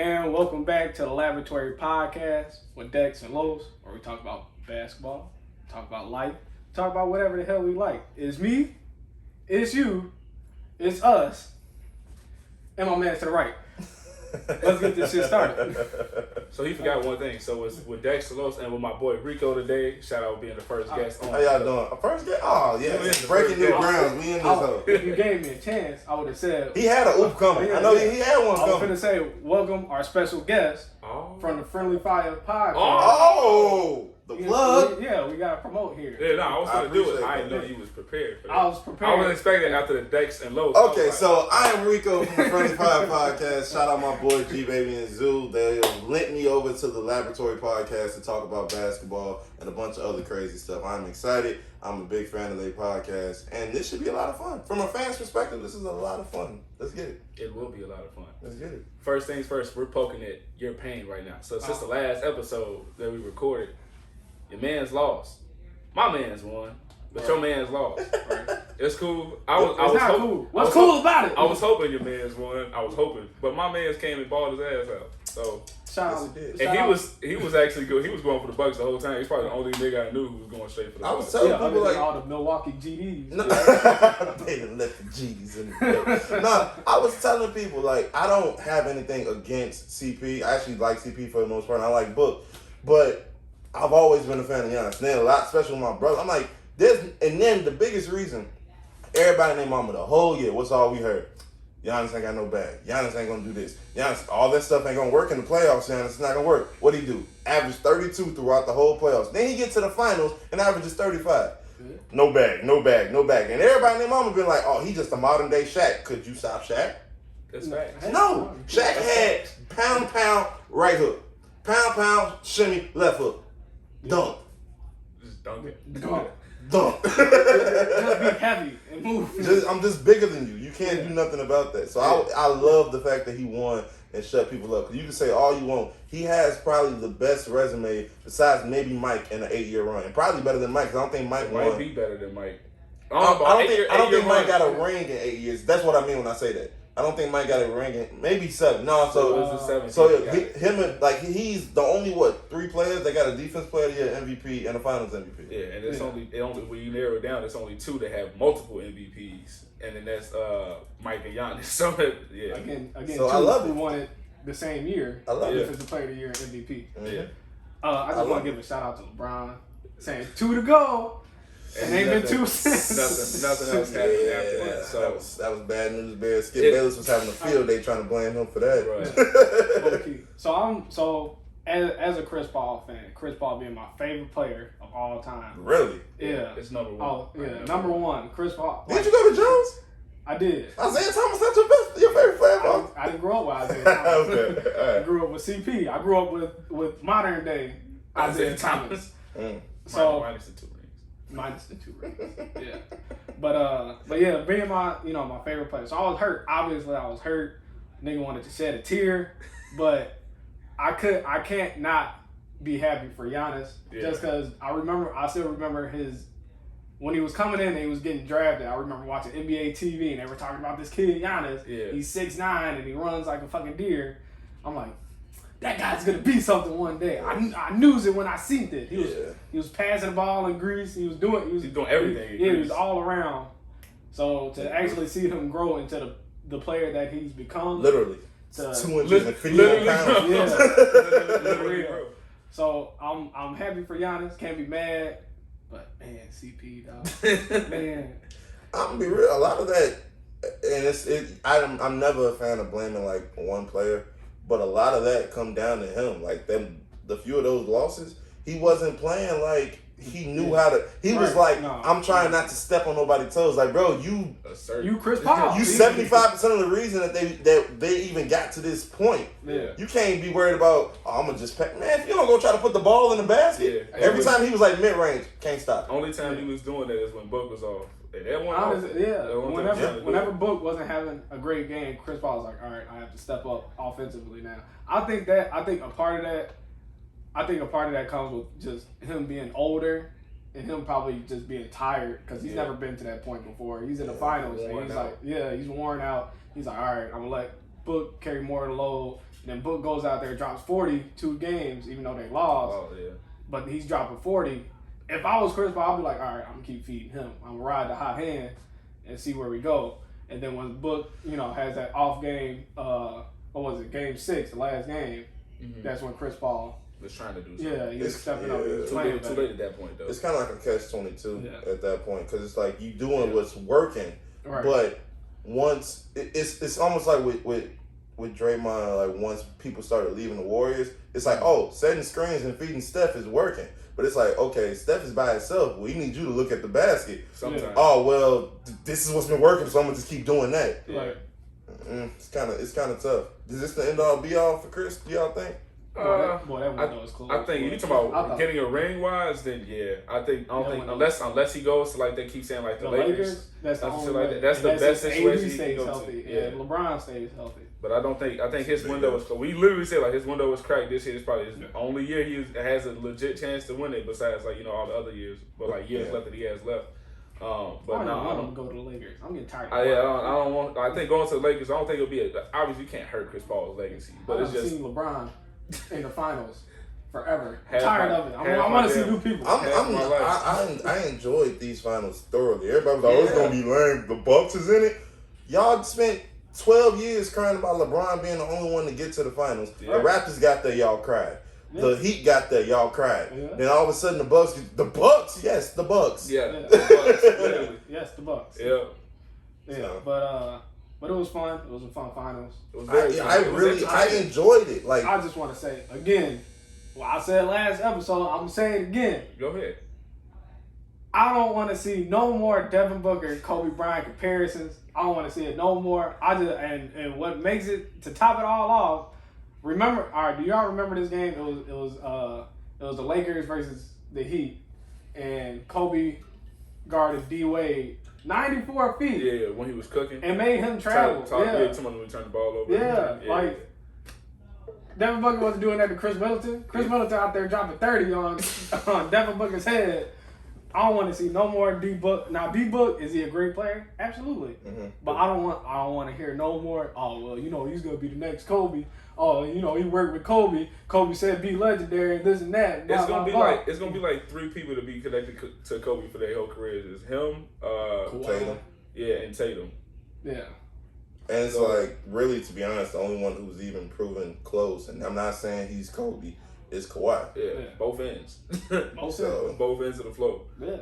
And welcome back to the Laboratory Podcast with Dex and Los, where we talk about basketball, talk about life, talk about whatever the hell we like. It's me, it's you, it's us, and my man to the right. Let's get this shit started. So he forgot one thing. So it's with Dex, Los, and with my boy Rico today. Shout out being the first guest on. How y'all doing? First guest? Oh, yeah. Breaking new grounds. We in this hole. If you gave me a chance, I would have said... He had an oop coming. I know he had one coming. I was going to say, welcome our special guest from the Friendly Fiya Podcast. Oh! The plug. We got to promote here. Yeah, no, I was going to do it. I didn't know you was prepared for that. I was prepared. I wasn't expecting after the Dex and Los. Okay, so I am Rico from the Friendly Fiya Podcast. Shout out my boy G-Baby and Zoo. They lent me over to the Laboratory Podcast to talk about basketball and a bunch of other crazy stuff. I'm excited. I'm a big fan of their podcast, and this should be a lot of fun. From a fan's perspective, this is a lot of fun. Let's get it. It will be a lot of fun. Let's get it. First things first, we're poking at your pain right now. So since the last episode that we recorded, your man's lost. My man's won, but your man's lost. Right? It's cool. I was hoping. Cool. What's cool about it? I was hoping your man's won. I was hoping, but my man's came and balled his ass out. So shout out. And he was actually good. He was going for the Bucks the whole time. He's probably the only nigga I knew who was going straight for the Bucks. I was telling people like all the Milwaukee GDs. No, they didn't let the GDs in the No, I was telling people like I don't have anything against CP. I actually like CP for the most part. And I like Book, but I've always been a fan of Giannis. And then a lot, especially with my brother. I'm like, and then the biggest reason, everybody and their mama the whole year, what's all we heard? Giannis ain't got no bag. Giannis ain't gonna do this. Giannis, all that stuff ain't gonna work in the playoffs, Giannis. It's not gonna work. What'd he do? Average 32 throughout the whole playoffs. Then he gets to the finals and averages 35. No bag, no bag, no bag. And everybody and their mama been like, oh, he just a modern day Shaq. Could you stop Shaq? That's facts. No. Shaq had pound, right hook. Pound, shimmy, left hook. Dunk. Just dunk it. Dunk. Just be heavy and move. I'm just bigger than you. You can't do nothing about that. So I love the fact that he won and shut people up. You can say all you want. He has probably the best resume besides maybe Mike in an 8-year run. And probably better than Mike because I don't think Mike won. Might be better than Mike. I don't think Mike got a ring in 8 years. That's what I mean when I say that. I don't think Mike got a ring in maybe 7. No, so it was a 7. So he's the only 3 players that got a defense player of the year MVP and a finals MVP. Yeah, and it's only when you narrow it down, it's only 2 that have multiple MVPs, and then that's Mike and Giannis. So yeah, again, so I love it. Won it the same year. I love Defensive Player of the Year and MVP. Yeah. I just want to give a shout out to LeBron saying 2 to go. And ain't been 2 since. Nothing else happened after that. So that was bad news, Bears. Skip Bayless was having a field day trying to blame him for that. Right. So as a Chris Paul fan, Chris Paul being my favorite player of all time. Really? Yeah. It's number 1. Oh yeah, number 1. Chris Paul. Did you go to Jones? I did. Isaiah Thomas not your favorite player? I didn't grow up with Isaiah Thomas. Okay. All right. I grew up with CP. I grew up with modern day Isaiah Thomas. So minus the 2 rings. Minus the 2 rings. Yeah. But yeah, being my favorite player. So I was hurt. Obviously I was hurt. Nigga wanted to shed a tear. But I can't not be happy for Giannis. Yeah. Just because I still remember when he was coming in and he was getting drafted. I remember watching NBA TV and they were talking about this kid Giannis. Yeah. He's 6'9" and he runs like a fucking deer. I'm like, that guy's gonna be something one day. I knew it when I seen it. He was passing the ball in Greece. He was doing everything. He was all around. So to actually see him grow into the player that he's become, literally 250 pounds. Literally. So I'm happy for Giannis. Can't be mad, but man, CP dog, man. I'm gonna be real. A lot of that, and I'm never a fan of blaming like one player. But a lot of that come down to him. Like the few of those losses, he wasn't playing like he knew how to. He was like, I'm trying not to step on nobody's toes. Like, bro, you Chris Paul. You 75% of the reason that they even got to this point. Yeah. You can't be worried about. I'm gonna just pack. Man, if you don't go try to put the ball in the basket, every time he was like mid range, can't stop. Only time he was doing that is when Book was off. Whenever Book wasn't having a great game, Chris Paul was like, all right, I have to step up offensively now. I think a part of that comes with just him being older and him probably just being tired because he's never been to that point before. He's in the finals and he's like, he's worn out. He's like, all right, I'm gonna let Book carry more of the load. And then Book goes out there, drops 40 2 games, even though they lost. Oh, yeah. But he's dropping 40. If I was Chris Paul, I'd be like, all right, I'm going to keep feeding him. I'm going to ride the hot hand and see where we go. And then when Book, has that off game, what was it, game 6, the last game, that's when Chris Paul was trying to do something. Yeah, he was stepping up. He was playing too late at that point, though. It's kind of like a catch-22 at that point because it's like you doing what's working, but once it's almost like with Draymond, like once people started leaving the Warriors, it's like, setting screens and feeding Steph is working. But it's like, okay, Steph is by himself. We need you to look at the basket. Sometimes. Oh, well, this is what's been working, so I'm going to just keep doing that. Yeah. It's kind of tough. Is this the end-all, be-all for Chris, do y'all think? That window is close. I think if you're talking about getting a ring wise, then yeah. I don't think unless he goes to like they keep saying like the Lakers. That's the only like way. That's the best situation he stays can go healthy. to. Yeah, and LeBron stays healthy. But I think his window is closed. We literally said like his window was cracked this year. It's probably his only year he has a legit chance to win it. Besides like all the other years, but like years left that he has left. But I don't want him to go to the Lakers. I'm getting tired. I don't want. I think going to the Lakers. I don't think it'll be obviously you can't hurt Chris Paul's legacy. But it's just seen LeBron in the finals forever. I'm tired of it. I want to see new people. I enjoyed these finals thoroughly. Everybody was like, "Oh, it's gonna be lame." The Bucks is in it. Y'all spent 12 years crying about LeBron being the only one to get to the finals. Yeah. The Raptors got there, y'all cried. Yeah. The Heat got there, y'all cried. Yeah. Then all of a sudden the Bucks. Yes, the Bucks. Yeah. The Bucks. Literally. Yes, the Bucks. Yeah. Yeah, so. But it was fun. It was a fun finals. It was very fun. I enjoyed it. Like I just want to say again, I said last episode, I'm saying it again. Go ahead. I don't want to see no more Devin Booker and Kobe Bryant comparisons. I don't want to see it no more. And what makes it to top it all off. Remember, all right? Do y'all remember this game? It was the Lakers versus the Heat, and Kobe guarded D Wade 94 feet. Yeah, when he was cooking and made him travel. Someone would turn the ball over. Yeah, like Devin Booker wasn't doing that to Chris Middleton. Chris Middleton out there dropping 30 on Devin Booker's head. I don't want to see no more D Book. Now D Book, is he a great player? Absolutely. Mm-hmm. But I don't want to hear no more. Oh well, he's gonna be the next Kobe. Oh, he worked with Kobe. Kobe said be legendary and this and that. It's gonna be like 3 people to be connected to Kobe for their whole careers. It's him, Tatum. Yeah, and Tatum. Yeah. And it's like, really, to be honest, the only one who's even proven close, and I'm not saying he's Kobe, is Kawhi. Yeah. Both ends. Both ends of the floor. Yeah.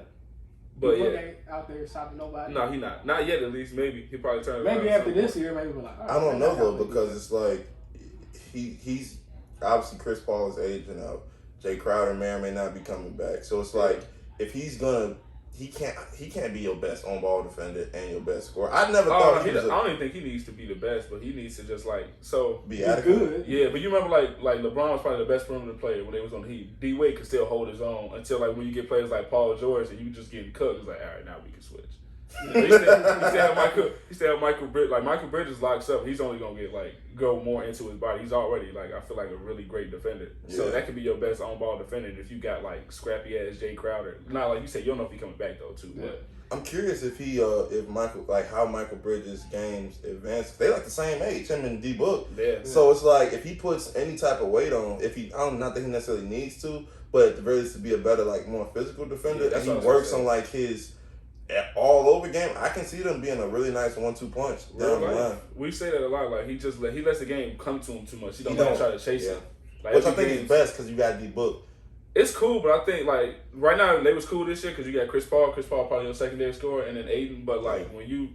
But Book ain't out there stopping nobody. No, he not. Not yet, at least. Maybe he'll probably turn. Maybe after this year, maybe we're like. Right, I don't know though, because it's like he's obviously Chris Paul is aging out. Jay Crowder may or may not be coming back. So it's like if he's gonna. He can't be your best on-ball defender and your best scorer. I never thought I don't even think he needs to be the best, but he needs to just be adequate. Good. Yeah, but you remember like LeBron was probably the best perimeter player when they was on the Heat. D Wade could still hold his own until like when you get players like Paul George and you just getting cooked. It's like, all right, now we can switch. He still have Michael Bridges. Like Michael Bridges locks up. He's only gonna get go more into his body. He's already I feel like a really great defender. Yeah. So that could be your best on ball defender if you got scrappy ass Jay Crowder. Not like you said, you don't know if he's coming back though too. Yeah. But I'm curious if how Michael Bridges' games advance. They the same age, him and D Book. Yeah. So it's like if he puts any type of weight on, not that he necessarily needs to, but at the very least to be a better more physical defender, and he works on his all over game, I can see them being a really nice 1-2 punch down the line. We say that a lot. He lets the game come to him too much. He don't try to chase it. Which I think is best because you got D Book. It's cool, but I think right now they was cool this year because you got Chris Paul. Chris Paul probably your secondary scorer, and then Aiden. But when you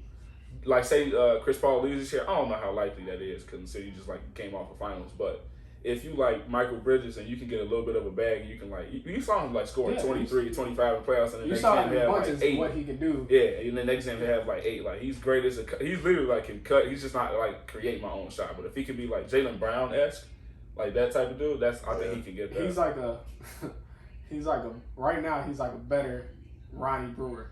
say Chris Paul leaves this year, I don't know how likely that is because you just came off the finals, but. If you Michael Bridges and you can get a little bit of a bag, and you can you saw him scoring 23, 25 in playoffs, and the next game he had 8. What he can do. Yeah, and the next game he have 8. He's great as he's literally can cut. He's just not create my own shot. But if he can be Jaylen Brown-esque, that type of dude, I think he can get that. Right now he's a better Ronnie Brewer.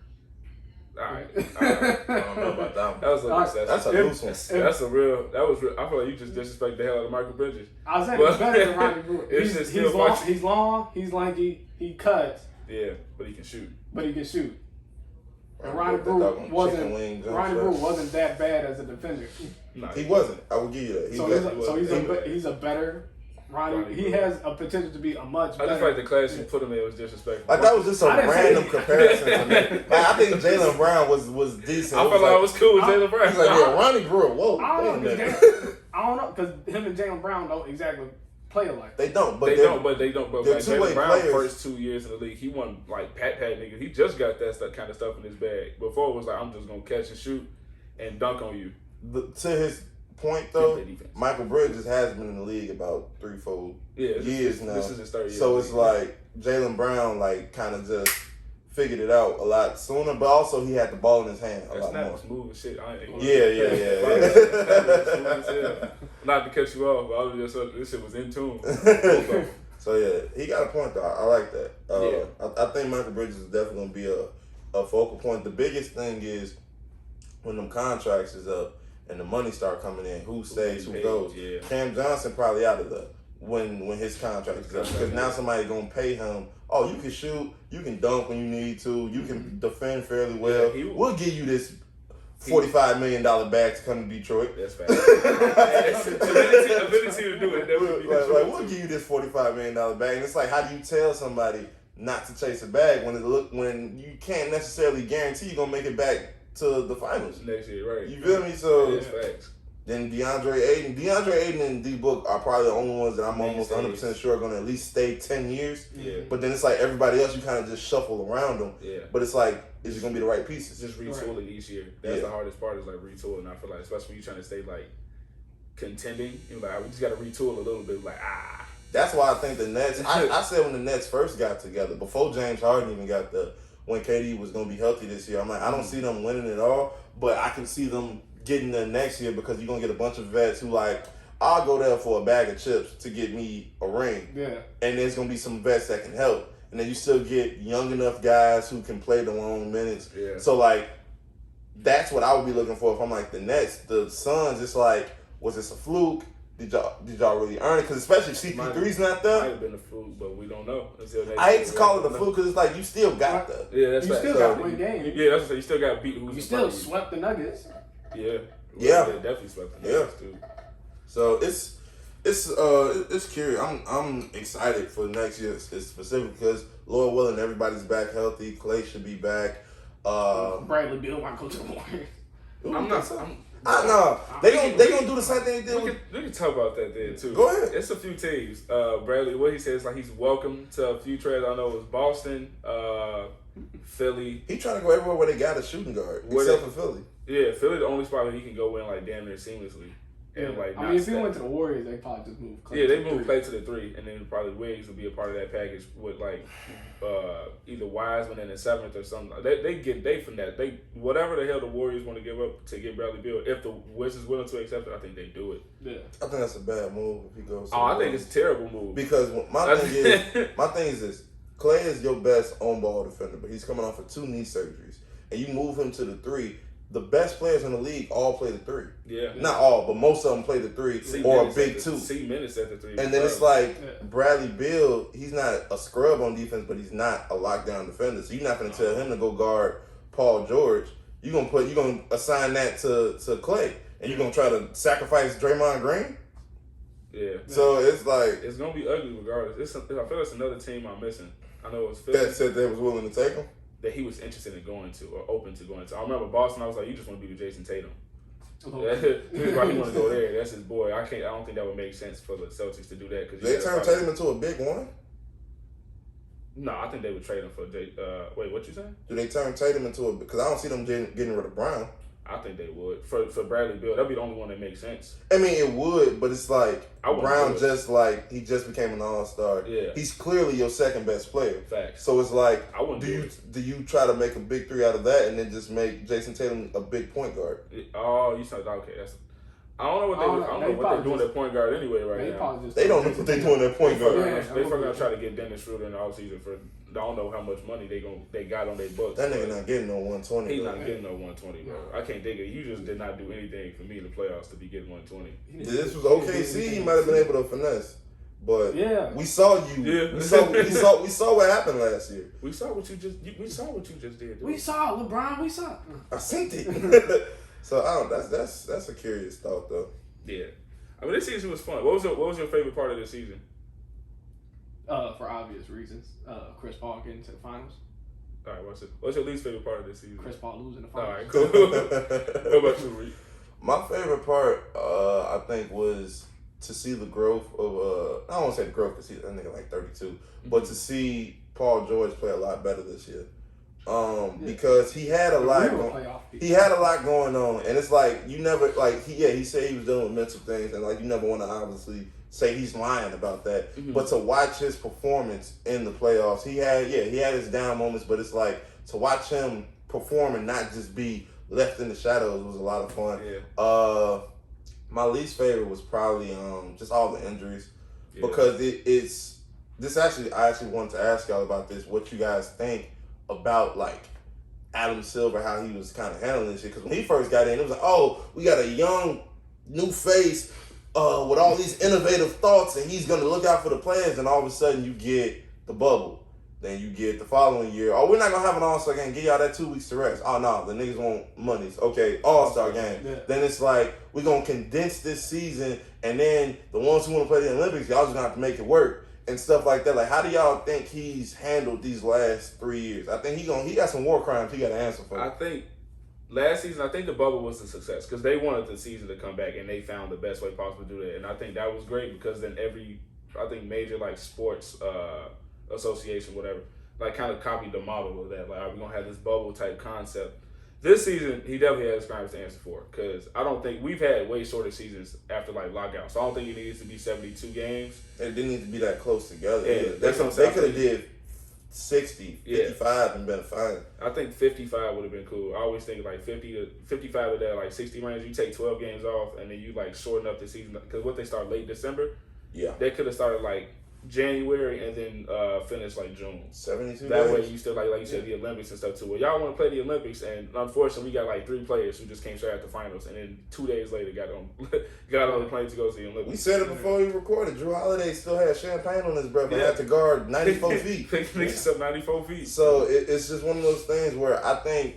All right. I don't know about that one. That's a loose one. That's a real. That was real. I feel like you just disrespect the hell out of Michael Bridges. I was saying he's better than Ronnie Brewer. He's long, he's lanky, he cuts. Yeah, but he can shoot. And Ronnie Brew wasn't that bad as a defender. No, he wasn't. I will give you that. He's a better Ronnie. He has a potential to be a much better. I just like the class you put him in was disrespectful. Like that was just a random comparison to me. Like I think Jaylen Brown was decent. I felt like I was cool with Jaylen Brown. He's like, yeah, Ronnie Brewer. Whoa, I don't know because him and Jaylen Brown don't exactly play alike. They don't. But they're like Jaylen Brown players. First 2 years in the league, he won like pat niggas. He just got that kind of stuff in his bag. Before it was like I'm just gonna catch and shoot and dunk on you. To his point though, Michael Bridges has been in the league about 3-4 years now. This is his third year. So it's like Jaylen Brown like kind of just figured it out a lot sooner, but also he had the ball in his hand a lot more. Smooth as shit. Yeah. Not to cut you off, but I was just this shit was in tune. So yeah, he got a point though. I like that. I think Michael Bridges is definitely gonna be a focal point. The biggest thing is when them contracts is up and the money start coming in, who stays, who goes. Yeah. Cam Johnson probably out of the when his contract is up because now somebody gonna pay him. Oh, you can shoot, you can dunk when you need to, you can defend fairly well. Yeah, we'll give you this $45 million bag to come to Detroit. That's fast. Ability to do it. We'll give you this $45 million bag. And it's like, how do you tell somebody not to chase a bag when you can't necessarily guarantee you're gonna make it back to the finals next year, right? You feel me? So facts. Then DeAndre Ayton and D Book are probably the only ones that I'm almost 100% sure are gonna at least stay 10 years. Yeah. But then it's like everybody else, you kind of just shuffle around them. Yeah. But it's like, is it gonna be the right pieces? Just retooling each year. That's the hardest part is like retooling. I feel like, especially when you're trying to stay like contending, you're like, we just got to retool a little bit. Like That's why I think the Nets. I said when the Nets first got together, before James Harden even got when KD was gonna be healthy this year, I'm like, I don't see them winning it all, but I can see them getting there next year because you're gonna get a bunch of vets who like, I'll go there for a bag of chips to get me a ring. Yeah. And there's gonna be some vets that can help. And then you still get young enough guys who can play their own minutes. Yeah. So like that's what I would be looking for if I'm like the Nets. The Suns, it's like, was this a fluke? Did y'all really earn it? Because especially if CP3's not there. Might have been a fluke, but we don't know. I hate to call it a fluke because it's like you still got the. Yeah, that's you still got one game. Yeah, that's what you still got beat. You still swept the Nuggets. Yeah. Yeah. Definitely swept the Nuggets too. So it's curious. I'm excited for next year specifically because Lord willing everybody's back healthy. Clay should be back. Bradley Beal might go to the Warriors. I know they gonna do the same thing they did. We can talk about that then too. Go ahead. It's a few teams. Bradley, what he says like he's welcome to a few trades. I know it was Boston, Philly. He trying to go everywhere where they got a shooting guard, except for Philly. Yeah, Philly the only spot where he can go in like damn near seamlessly. And like, I mean, if he went to the Warriors, they probably just moved Clay. Yeah, they moved Clay to the 3, and then probably Wiggs would be a part of that package with like either Wiseman in the 7th or something. They from that. Whatever the hell the Warriors want to give up to get Bradley Beal, if the Wizards willing to accept it, I think they do it. Yeah, I think that's a bad move if he goes. I think it's a terrible move because my thing is this: Clay is your best on-ball defender, but he's coming off of 2 knee surgeries, and you move him to the 3. The best players in the league all play the 3. Yeah. Not all, but most of them play the 3 or a big 2. See minutes at the 3. And then it's like Bradley Beal, he's not a scrub on defense, but he's not a lockdown defender. So you're not going to tell him to go guard Paul George. You're going to assign that to Clay. And you're going to try to sacrifice Draymond Green? Yeah. So it's like... It's going to be ugly regardless. I feel it's another team I'm missing. I know it was Philly. That said they was willing to take him? That he was interested in going to or open to going to. I remember Boston. I was like, you just want to be with Jason Tatum. He want to go there. That's his boy. I don't think that would make sense for the Celtics to do that. Cause they turned Tatum into a big one. No, I think they would trade him for. Wait, what you saying? Do they turn Tatum into a? Because I don't see them getting rid of Brown. I think they would for Bradley Beal. That'd be the only one that makes sense. I mean, it would, but it's like Brown he just became an all-star. Yeah, he's clearly your second best player. Facts. So it's like, I wouldn't do you try to make a big 3 out of that and then just make Jason Tatum a big point guard? Oh, you said okay. I don't know what they're doing at point guard anyway now. They don't know what they're doing at point guard. They're gonna try to get Dennis Schroeder in the offseason for. I don't know how much money they got on their books. That nigga not getting no 120. He's not getting no 120, bro. I can't dig it. You just did not do anything for me in the playoffs to be getting 120. This was OKC. He might have been able to finesse. But yeah, we saw you. Yeah. We saw what happened last year. We saw what you just did. Dude. we saw LeBron. We saw. I seen it. So I don't. That's a curious thought though. Yeah, I mean this season was fun. What was your favorite part of the season? For obvious reasons, Chris Paul getting to the finals. All right, what's your least favorite part of the season? Chris Paul losing the finals. All right, cool. What about you, Rico? My favorite part, I think, was to see the growth of. I don't want to say the growth because he's a nigga like 32, but to see Paul George play a lot better this year. Because he had a lot. He had a lot going on, and it's like you never like he said he was dealing with mental things, and like you never want to obviously say he's lying about that. Mm-hmm. But to watch his performance in the playoffs, he had his down moments, but it's like to watch him perform and not just be left in the shadows was a lot of fun. Yeah. My least favorite was probably just all the injuries because it's this actually I actually wanted to ask y'all about this. What you guys think about like Adam Silver, how he was kind of handling this shit? Because when he first got in, it was like, oh, we got a young new face with all these innovative thoughts, and he's gonna look out for the players. And all of a sudden, you get the bubble. Then you get the following year. Oh, we're not gonna have an All-Star game. Give y'all that 2 weeks to rest. Oh no, the niggas want monies. Okay, All-Star game. Yeah. Then it's like we're gonna condense this season, and then the ones who want to play the Olympics, y'all just gonna have to make it work and stuff like that. Like, how do y'all think he's handled these last 3 years? I think he got some war crimes he got to answer for. I think last season, the bubble was a success because they wanted the season to come back and they found the best way possible to do that. And I think that was great because then major like sports association, whatever, like kind of copied the model of that. Like, we're going to have this bubble type concept. This season, he definitely has crimes to answer for because I don't think we've had way shorter seasons after like lockouts. So I don't think it needs to be 72 games. It didn't need to be that close together. Yeah, that's what I'm saying. They could have did 60, 55 and been fine. I think 55 would have been cool. I always think like 50 to 55 with that like 60 range. You take 12 games off and then you like shorten up the season because what they start late December. Yeah, they could have started like January and then finish like June. 72 That days. way you still like you said the Olympics and stuff too. Well, y'all want to play the Olympics, and unfortunately we got like 3 players who just came straight out the finals, and then 2 days later got on the plane to go to the Olympics. We said it before we recorded. Drew Holiday still had champagne on his breath and had to guard 94 feet. Niggas up 94 feet. So it's just one of those things where I think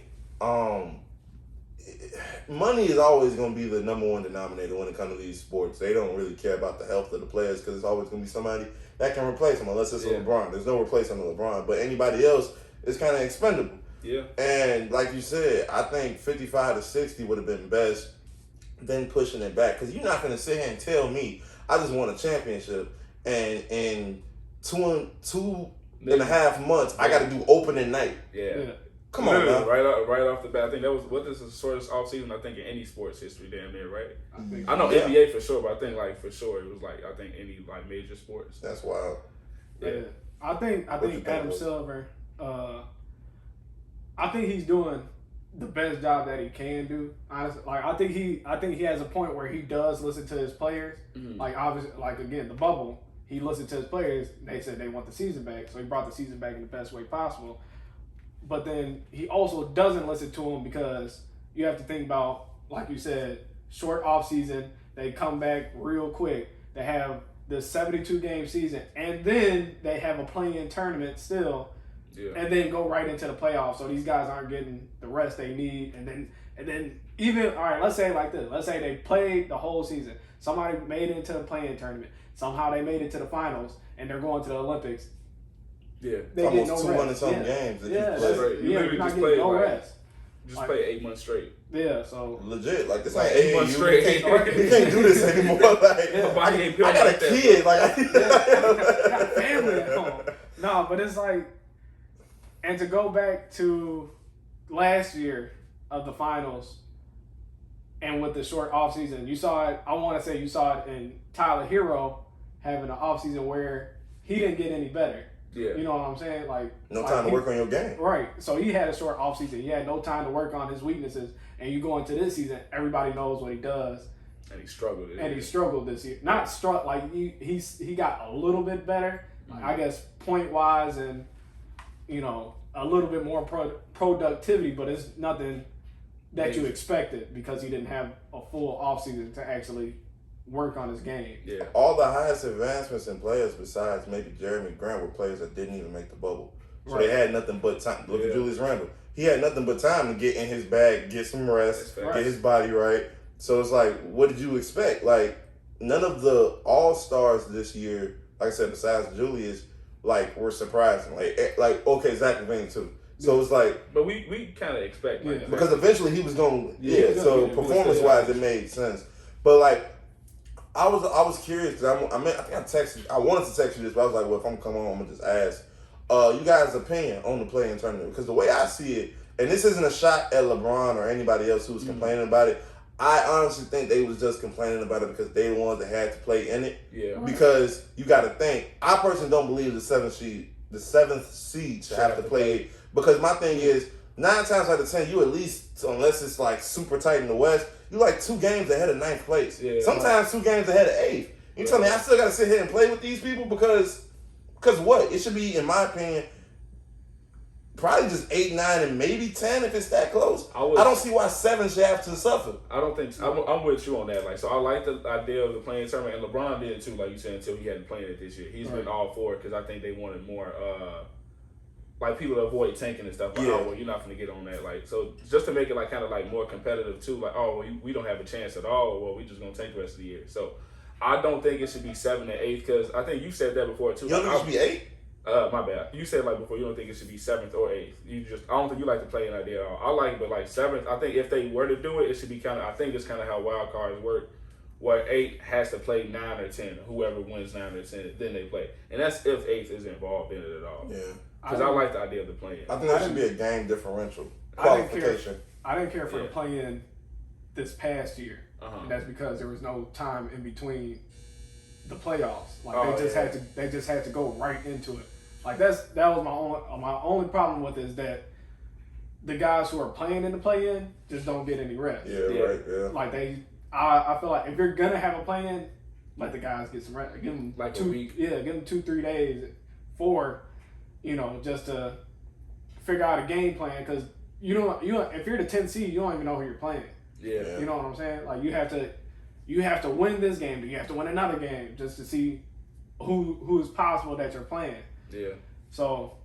money is always going to be the number one denominator when it comes to these sports. They don't really care about the health of the players because it's always going to be somebody that can replace them unless it's a LeBron. There's no replacing a LeBron. But anybody else is kind of expendable. Yeah. And like you said, I think 55 to 60 would have been best than pushing it back. Because you're not going to sit here and tell me I just won a championship and in two and a half months I got to do opening night. Yeah. Come on, man. Right off the bat, I think that was the shortest offseason I think in any sports history, damn near, right? I know NBA for sure, but I think like for sure it was like I think any like major sports. That's wild. Yeah. I think Adam Silver, I think he's doing the best job that he can do. Honestly, like I think he has a point where he does listen to his players. Mm-hmm. Like obviously, like again, the bubble, he listened to his players. They said they want the season back, so he brought the season back in the best way possible. But then he also doesn't listen to them because you have to think about, like you said, short off season. They come back real quick. They have the 72-game season, and then they have a play-in tournament still, and then go right into the playoffs. So these guys aren't getting the rest they need. And then even, all right, let's say it like this. Let's say they played the whole season. Somebody made it into the play-in tournament. Somehow they made it to the finals, and they're going to the Olympics. Yeah, they almost no 200-something games. You not getting no rest. Just play 8 months straight. Yeah, so legit, like this like ain't 8 months straight. We can't do this anymore. Like, I got a kid. Like, I got a family at home. No, but it's like, and to go back to last year of the finals, and with the short off season, you saw it. I want to say you saw it in Tyler Hero having an off season where he didn't get any better. Yeah. You know what I'm saying? Like no time to work on your game. Right. So he had a short off season. He had no time to work on his weaknesses. And you go into this season, everybody knows what he does. And he struggled. He struggled this year. Not struggled. Like he got a little bit better. Mm-hmm. I guess point wise and a little bit more productivity, but it's nothing that you expected because he didn't have a full off season to actually work on his game. Yeah. All the highest advancements in players besides maybe Jeremy Grant were players that didn't even make the bubble. So they had nothing but time. Look at Julius Randle. He had nothing but time to get in his bag, get some rest, get his body right. So it's like, what did you expect? Like, none of the all-stars this year, like I said, besides Julius, like, were surprising. Like okay, Zach LaVine too. So it's like, but we kind of expect because eventually he was going. So performance-wise, it made sense. But like, I was curious because I think I texted. I wanted to text you this, but I was like, well, if I'm coming home, I'm gonna just ask you guys' opinion on the play-in tournament, because the way I see it, and this isn't a shot at LeBron or anybody else who was complaining about it. I honestly think they was just complaining about it because they the ones that had to play in it. Yeah. Because you got to think. I personally don't believe the seventh seed should have to play it, because my thing is 9 times out of 10 you at least, unless it's like super tight in the West, you like 2 games ahead of 9th place. Yeah. Sometimes 2 games ahead of 8th. You tell me I still got to sit here and play with these people because what? It should be, in my opinion, probably just 8, 9, and maybe 10 if it's that close. I don't see why 7 should have to suffer. I don't think so. I'm with you on that. Like, so I like the idea of the play-in tournament, and LeBron did too, like you said, until he hadn't played it this year. He's been all for it because I think they wanted more, like, people to avoid tanking and stuff. Like, oh, well, you're not going to get on that. Like, so just to make it like kind of like more competitive too. Like, oh, well, we don't have a chance at all. Well, we just going to tank the rest of the year. So I don't think it should be 7 and 8 because I think you said that before too. You don't think it should be 8? My bad. You said like before you don't think it should be 7th or 8th. I don't think you like to play an idea at all. I like it, but like 7th, I think if they were to do it, it should be kind of, I think it's kind of how wild cards work, where 8 has to play 9 or 10. Whoever wins 9 or 10, then they play. And that's if 8th is involved in it at all. Yeah. Because I like the idea of the play-in. I think that should be a game differential qualification. I didn't care for the play-in this past year. And that's because there was no time in between the playoffs. Like they just had to go right into it. Like that was my only problem with it is that the guys who are playing in the play-in just don't get any rest. Yeah, right. Yeah. Like I feel like if you're gonna have a play-in, let the guys get some rest. Give them like 2 weeks. Yeah, give them 2-3 days, 4, just to figure out a game plan, because you if you're the 10th seed, you don't even know who you're playing. Yeah. You know what I'm saying? Like you have to win this game, you have to win another game just to see who's possible that you're playing. Yeah. So,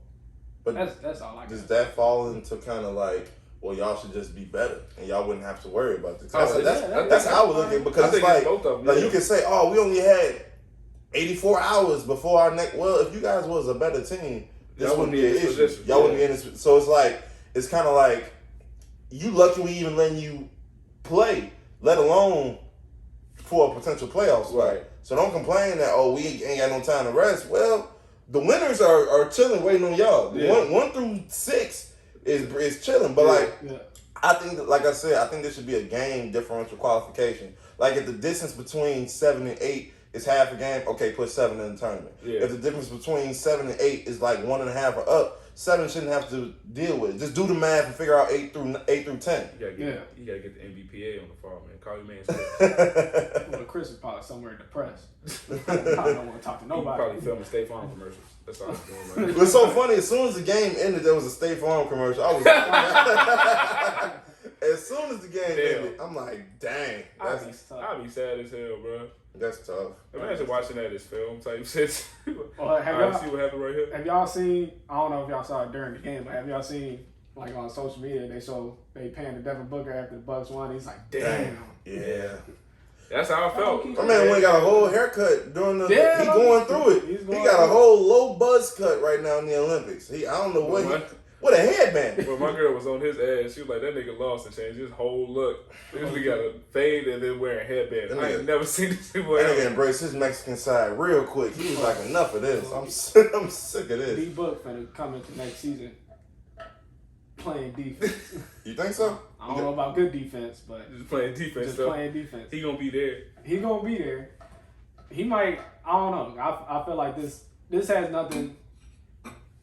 but that's all I got. Does that fall into kind of like, well, y'all should just be better and y'all wouldn't have to worry about this? That's how I would look at it, because it's like, you can say, oh, we only had 84 hours before our next. Well, if you guys was a better team, this wouldn't be an issue. Y'all wouldn't be in this. So it's kind of like, you lucky we even letting you play, let alone for a potential playoff spot. Right. So don't complain that, oh, we ain't got no time to rest. Well, the winners are chilling, waiting on y'all. Yeah. 1 through 6 is chilling, but I think that, like I said, I think there should be a game differential qualification. Like if the distance between 7 and 8 is half a game, okay, put 7 in the tournament. Yeah. If the difference between 7 and 8 is like 1.5 or up, 7 shouldn't have to deal with it. Just do the math and figure out 8 through 10. You gotta get the MVPA on the farm, man. Call your man Chris. Well, Chris is probably somewhere depressed. Probably don't want to talk to nobody. He probably filming State Farm commercials. That's all he's doing right now. It's so funny. As soon as the game ended, there was a State Farm commercial. I was as soon as the game ended, I'm like, dang. I'd be sad as hell, bro. That's tough. Imagine watching that as film type shit. Well, see what happened right here. Have y'all seen? I don't know if y'all saw it during the game, but have y'all seen like on social media they panned to Devin Booker after the Bucks won? He's like, damn. Yeah. That's how I felt. My man went got a whole haircut during the. He going through it. He got a whole low buzz cut right now in the Olympics. I don't know what a headband. Well, my girl was on his ass. She was like, that nigga lost and changed his whole look. He usually got a fade and then wearing a headband. I ain't never seen this before. That nigga embraced his Mexican side real quick. He was like, enough of this. I'm sick of this. D-Book finna come into next season playing defense. You think so? I don't know about good defense, but just playing defense. He gonna be there. He gonna be there. He might. I don't know. I feel like this has nothing.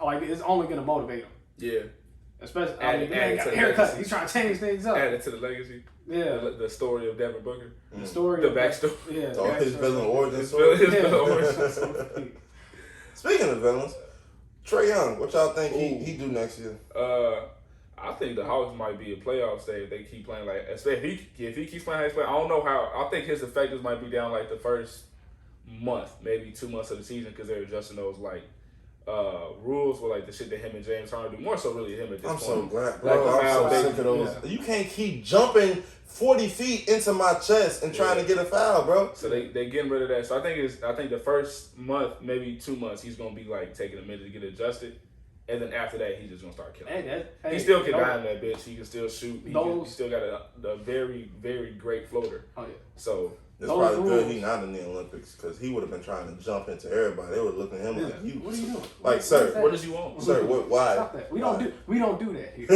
Like it's only gonna motivate him. Yeah. Especially got a haircut. He's trying to change things up. Add it to the legacy. Yeah. The story of Devin Booker. The story. The backstory. Yeah. His villain origin story. Speaking of villains, Trey Young, what y'all think he do next year? I think the Hawks might be a playoff state if they keep playing like. If he keeps playing how he's playing, I don't know how. I think his effectiveness might be down like the first month, maybe 2 months of the season because they're adjusting those like rules with like the shit that him and James Harden do. More so, really him at this point. I'm so glad, bro. Like, I'm so sick of those. Yeah. You can't keep jumping 40 feet into my chest and trying to get a foul, bro. So they getting rid of that. So I think the first month, maybe 2 months, he's gonna be like taking a minute to get adjusted. And then after that, he's just going to start killing. He still can dime that bitch. He can still shoot. He still got a very, very great floater. Oh, yeah. So it's probably good he not in the Olympics because he would have been trying to jump into everybody. They would have looked at him like, you. What are you doing? Like, sir. What does you want? Sir, why? Stop that. We don't do that here.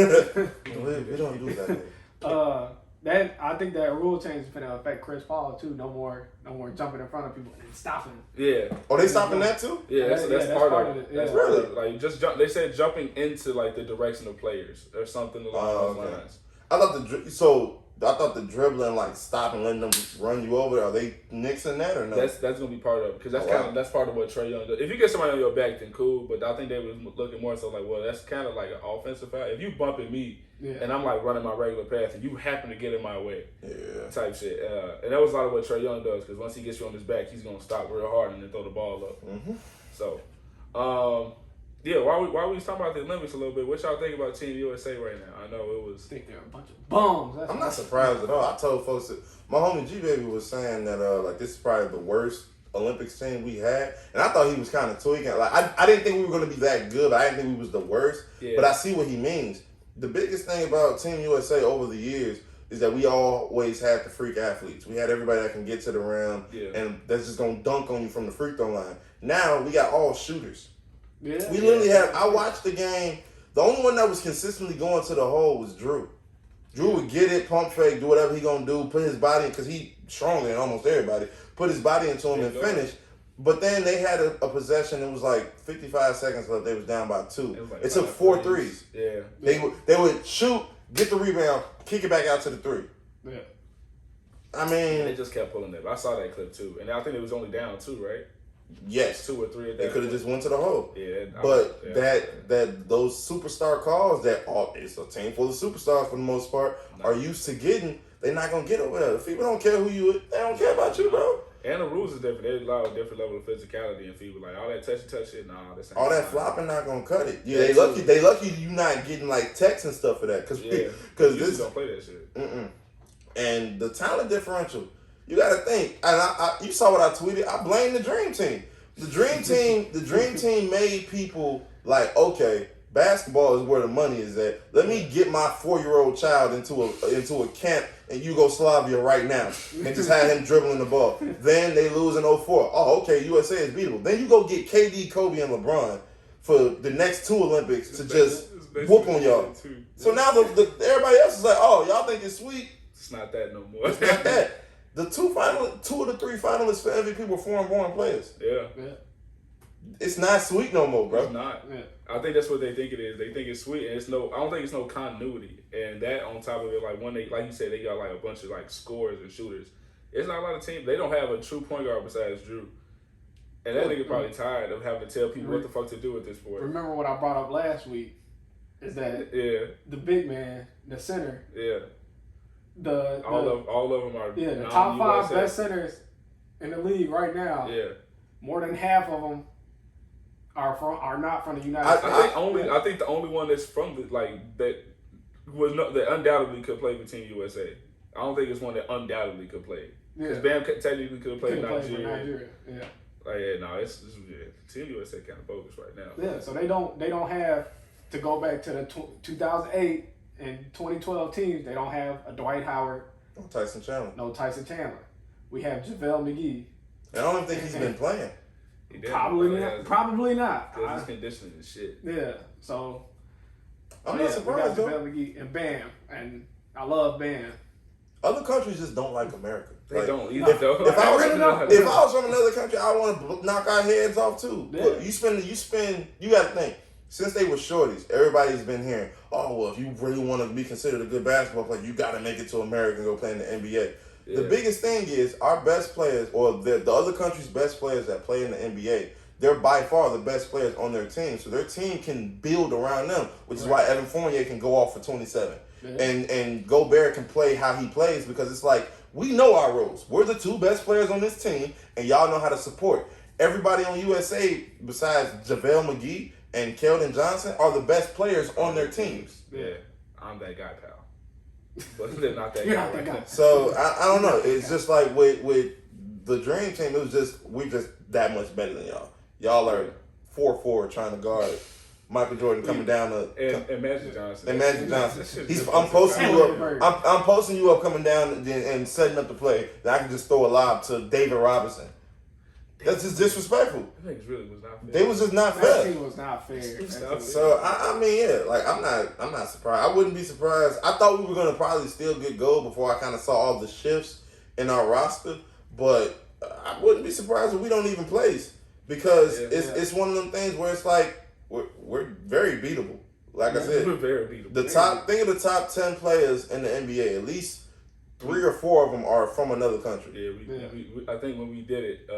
we don't do that here. I think that rule change is going to affect Chris Paul too. No more jumping in front of people and stopping. Yeah. Oh, they stopping that too? Yeah, that's part of it. That's really like just jump. They said jumping into like the direction of players or something along those lines. I thought the dribbling, like stopping, letting them run you over. Are they nixing that or no? That's gonna be part of it because that's part of what Trey Young does. If you get somebody on your back, then cool. But I think they was looking more so like, well, that's kind of like an offensive foul. If you bumping me and I'm like running my regular path and you happen to get in my way, type shit. And that was a lot of what Trey Young does because once he gets you on his back, he's gonna stop real hard and then throw the ball up. Mm-hmm. So, while we was talking about the Olympics a little bit, what y'all think about Team USA right now? I know it was. I think they're a bunch of bums. I'm not surprised at all. I told folks that my homie G Baby was saying that like this is probably the worst Olympics team we had, and I thought he was kind of tweaking. Like I didn't think we were going to be that good. But I didn't think we was the worst. Yeah. But I see what he means. The biggest thing about Team USA over the years is that we always had the freak athletes. We had everybody that can get to the rim and that's just going to dunk on you from the free throw line. Now we got all shooters. Yeah, we literally have. I watched the game. The only one that was consistently going to the hole was Drew. Drew would get it, pump fake, do whatever he gonna do, put his body in because he stronger than almost everybody. Put his body into him and finish. But then they had a possession. It was like 55 seconds left. They was down by 2. It took 4 threes. Yeah. They would shoot, get the rebound, kick it back out to the 3. Yeah. I mean, they just kept pulling that. I saw that clip too, and I think it was only down 2, right? Yes, 2 or 3 at that. They could have just went to the hole. Yeah, but that those superstar calls that it's a team full of superstars for the most part are used to getting. They're not gonna get over there. The people don't care who you. They don't care about you, bro. And the rules is different. They allow a different level of physicality in FIBA. Like all that touch shit. Nah, this ain't all that flopping not gonna cut it. Yeah, they lucky you not getting like texts and stuff for that because this don't play that shit. And the talent differential. You got to think, and you saw what I tweeted. I blame the Dream Team. The Dream Team made people like, okay, basketball is where the money is at. Let me get my 4-year-old child into a camp in Yugoslavia right now and just have him dribbling the ball. Then they lose in 2004. Oh, okay, USA is beatable. Then you go get KD, Kobe, and LeBron for the next 2 Olympics to just whoop on y'all. So now everybody else is like, oh, y'all think it's sweet? It's not that no more. It's not that. The 2 of the 3 finalists for MVP were foreign-born players. Yeah. It's not sweet no more, bro. It's not. Yeah. I think that's what they think it is. They think it's sweet, and I don't think it's no continuity. And that on top of it, like when like you said, they got like a bunch of like scorers and shooters. It's not a lot of teams. They don't have a true point guard besides Drew. And that nigga probably tired of having to tell people what the fuck to do with this sport. Remember what I brought up last week? Is that the big man, the center. Yeah. All of them are the top 5 best centers in the league right now. Yeah, more than half of them are not from the United States. I think the only one that's from that undoubtedly could play for Team USA. I don't think it's one that undoubtedly could play. Because Bam technically could have played in Nigeria. Yeah. It's Team USA kind of bogus right now. Yeah, so they don't have to go back to the 2008. And 2012 teams, they don't have a Dwight Howard. No Tyson Chandler. We have JaVale McGee. I don't even think he's been playing. Probably not. Because his conditioning and shit. Yeah. So I'm not surprised we got JaVale McGee and Bam. And I love Bam. Other countries just don't like America. They don't either. If I was from another country, I want to knock our heads off too. Yeah. But you got to think. Since they were shorties, everybody's been hearing, oh, well, if you really want to be considered a good basketball player, you got to make it to America and go play in the NBA. Yeah. The biggest thing is our best players, or the other country's best players that play in the NBA, they're by far the best players on their team. So their team can build around them, which is why Evan Fournier can go off for 27. And Gobert can play how he plays because it's like, we know our roles. We're the 2 best players on this team, and y'all know how to support. Everybody on USA, besides JaVale McGee and Keldon Johnson, are the best players on their teams. Yeah, I'm that guy, pal. But they're not that You're guy. not that guy. So, I don't know. It's just like with the Dream Team, we're just that much better than y'all. Y'all are 4-4 trying to guard Michael Jordan coming down and Magic Johnson. And Magic Johnson. I'm posting you up. I'm posting you up coming down and setting up the play. That I can just throw a lob to David Robinson. That's just disrespectful. I think it really was not fair. They was just not That fair. team was not fair. So I mean, yeah, like I'm not surprised. I wouldn't be surprised. I thought we were gonna probably still get gold before I kind of saw all the shifts in our roster, but I wouldn't be surprised if we don't even place because it's one of them things where it's like we're very beatable. Like I said, we're very beatable. Think of the top 10 players in the NBA. At least 3 or 4 of them are from another country. Yeah, we I think when we did it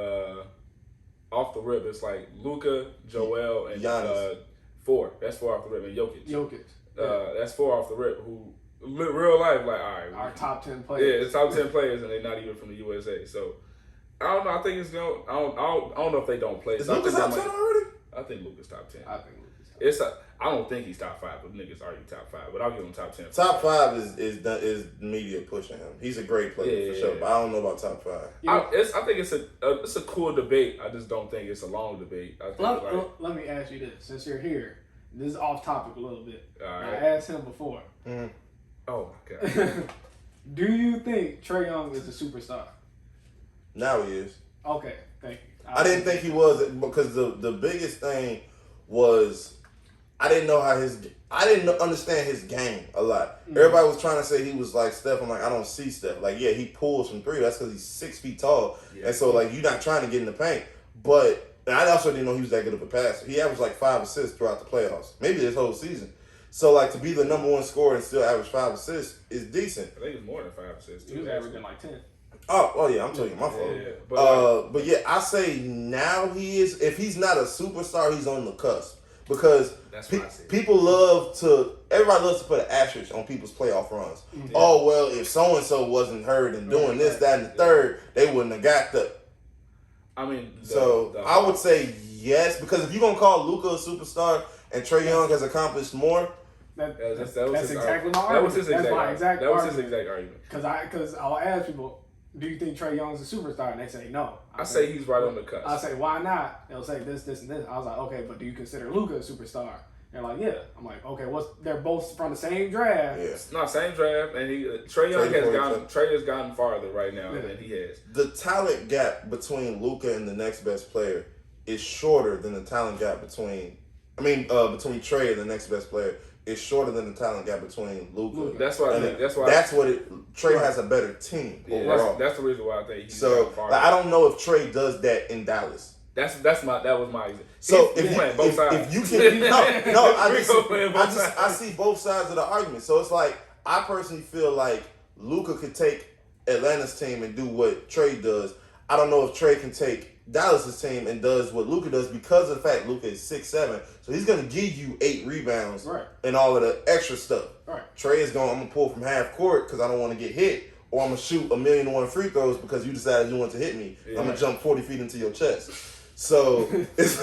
off the rip, it's like Luka, Joel, and Giannis. 4. That's 4 off the rip, and Jokic. Yeah. That's 4 off the rip. Who real life, like, all right, Our top 10 players. Yeah, it's top 10 players, and they're not even from the USA. So I don't know. I think it's going. I don't know if they don't play. Is Luka top 10 already? I think Luka's top 10. I think Luka's top 10. I don't think he's top 5, but niggas argue top 5. But I'll give him top 10. Top 5 is media pushing him. He's a great player for sure, but I don't know about top 5. I think it's a cool debate. I just don't think it's a long debate. I think let me ask you this, since you're here. This is off topic a little bit. All right. I asked him before. Mm-hmm. Oh my god. Do you think Trey Young is a superstar? Now he is. Okay, thank you. I didn't think he was because the biggest thing was I didn't understand his game a lot. Mm-hmm. Everybody was trying to say he was like Steph. I'm like, I don't see Steph. Like, yeah, he pulls from 3. That's because he's 6 feet tall. Yeah. And so, like, you're not trying to get in the paint. But I also didn't know he was that good of a passer. He averaged like 5 assists throughout the playoffs. Maybe this whole season. So, like, to be the number 1 scorer and still average 5 assists is decent. I think it's more than 5 assists. He was averaging like 10. Oh yeah, I'm telling you, my fault. Yeah. But yeah, I say now he is. If he's not a superstar, he's on the cusp because people love to. Everybody loves to put an asterisk on people's playoff runs. Mm-hmm. Oh well, if so and so wasn't hurt and doing this, that, and the third, they wouldn't have got the. I mean, I would say yes because if you're gonna call Luka a superstar and Trey Young has accomplished more. That's exactly my argument. That was his exact argument. Because I'll ask people, do you think Trey Young's a superstar? And they say no. I say he's right on the cusp. I say, why not? They'll say this, this, and this. I was like, okay, but do you consider Luka a superstar? They're like, yeah. I'm like, okay, they're both from the same draft. Yeah. No, same draft, and Trey has gotten farther right now than he has. The talent gap between Luka and the next best player is shorter than the talent gap between Trey and the next best player. Is shorter than the talent gap between Luka. That's why. Trey has a better team overall. That's the reason why I think he's I don't know if Trey does that in Dallas. That was my example. So if you can I see both sides of the argument. So it's like I personally feel like Luka could take Atlanta's team and do what Trey does. I don't know if Trey can take Dallas's team and does what Luka does because of the fact Luka is 6'7", so he's gonna give you 8 rebounds and all of the extra stuff. Right. Trey is I'm gonna pull from half court because I don't want to get hit, or I'm gonna shoot 1,000,001 free throws because you decided you want to hit me. Yeah. I'm gonna jump 40 feet into your chest. So it's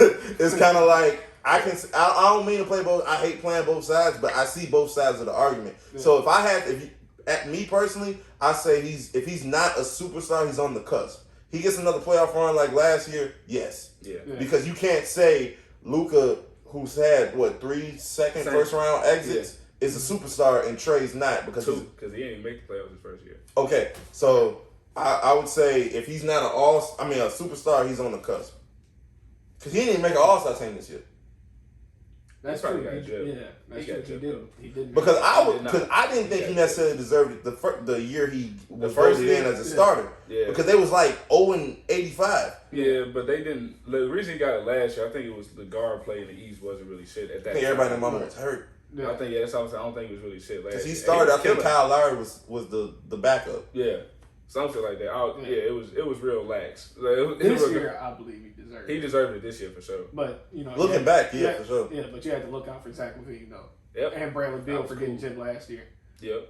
kind of like I don't mean to play both. I hate playing both sides, but I see both sides of the argument. Yeah. So at me personally, I say if he's not a superstar, he's on the cusp. He gets another playoff run like last year, yes. Yeah. Because you can't say Luka, who's had, 3 first round exits, is a superstar and Trey's not. Because he didn't even make the playoffs his first year. Okay, so I would say if he's not a superstar, he's on the cusp. Because he didn't even make an all-star team this year. That's true. He didn't. Because I didn't think he necessarily deserved it the year he was voted in as a starter. Yeah. Because they was like 0-85. Yeah, but they didn't. The reason he got it last year, I think it was the guard play in the East wasn't really shit at that time. I think everybody in the moment was hurt. Yeah. I think that's what I'm saying. I don't think it was really shit last year. Because he started. I think Kyle Lowry was the backup. Yeah. Something like that. It was real lax. Like, this year, I believe he deserved it. He deserved it this year for sure. But, you know. Looking back, for sure. Yeah, but you had to look out for Zach LaVine, though. Yep. And Bradley Beal for getting gypped last year. Yep.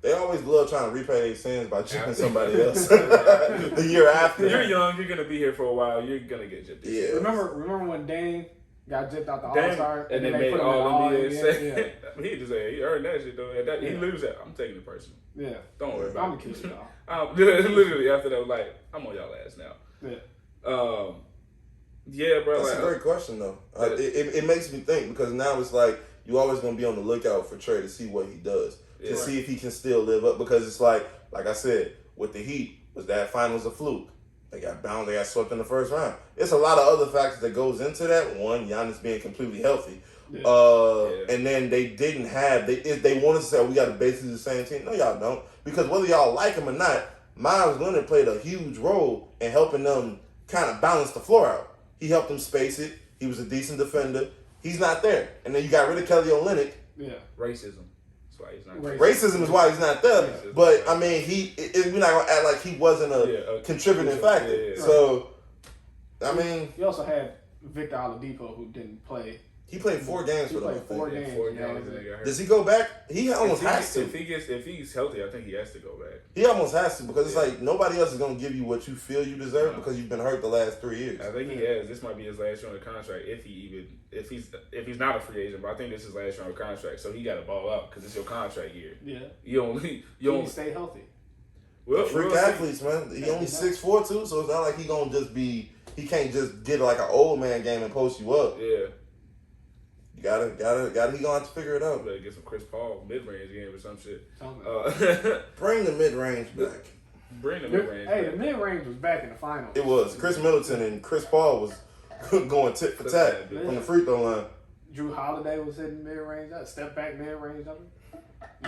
They always love trying to repay their sins by chipping somebody else the year after. You're young. You're going to be here for a while. You're going to get gypped. Yeah. Remember when Dame got gypped out the All-Star? And then they made all NBA. Yeah. He earned that shit, though. He loses that. I'm taking it personal. Yeah. Don't worry about it. I'm going to kill y'all. Literally, after that, like, I'm on y'all ass now. Yeah. Yeah, bro. That's a great question, though. It makes me think because now it's like you always going to be on the lookout for Trey to see what he does. To see if he can still live up. Because it's like I said, with the Heat, was that finals a fluke? They got bound. They got swept in the first round. It's a lot of other factors that goes into that. One, Giannis being completely healthy. And then they didn't have, they wanted to say, we got basically the same team. No, y'all don't. Because whether y'all like him or not, Miles Leonard played a huge role in helping them kind of balance the floor out. He helped them space it. He was a decent defender. He's not there. And then you got rid of Kelly Olynyk. Yeah. Racism. That's why he's not there. Racism is why he's not there. But, I mean, we're not going to act like he wasn't a contributing factor. Yeah. So, I mean. You also had Victor Oladipo, who didn't play. He played 4 games for them. He played 4 games. Does he go back? He almost has to. If he's healthy, I think he has to go back. He almost has to because it's like nobody else is going to give you what you feel you deserve because you've been hurt the last 3 years. I think he has. This might be his last year on the contract if he's not a free agent. But I think this is his last year on the contract, so he got to ball out because it's your contract year. Yeah. You only stay healthy. Well, freak athletes, man. He only 6'4" too, so it's not like he gonna just be. He can't just get like an old man game and post you up. Yeah. You gotta. He gonna have to figure it out. Better get some Chris Paul mid-range game or some shit. Bring the mid-range back. Bring the mid-range. Hey, the mid-range was back in the finals. It was. Chris Middleton and Chris Paul was going tit for tat from the free throw line. Drew Holiday was hitting mid-range, step back mid-range.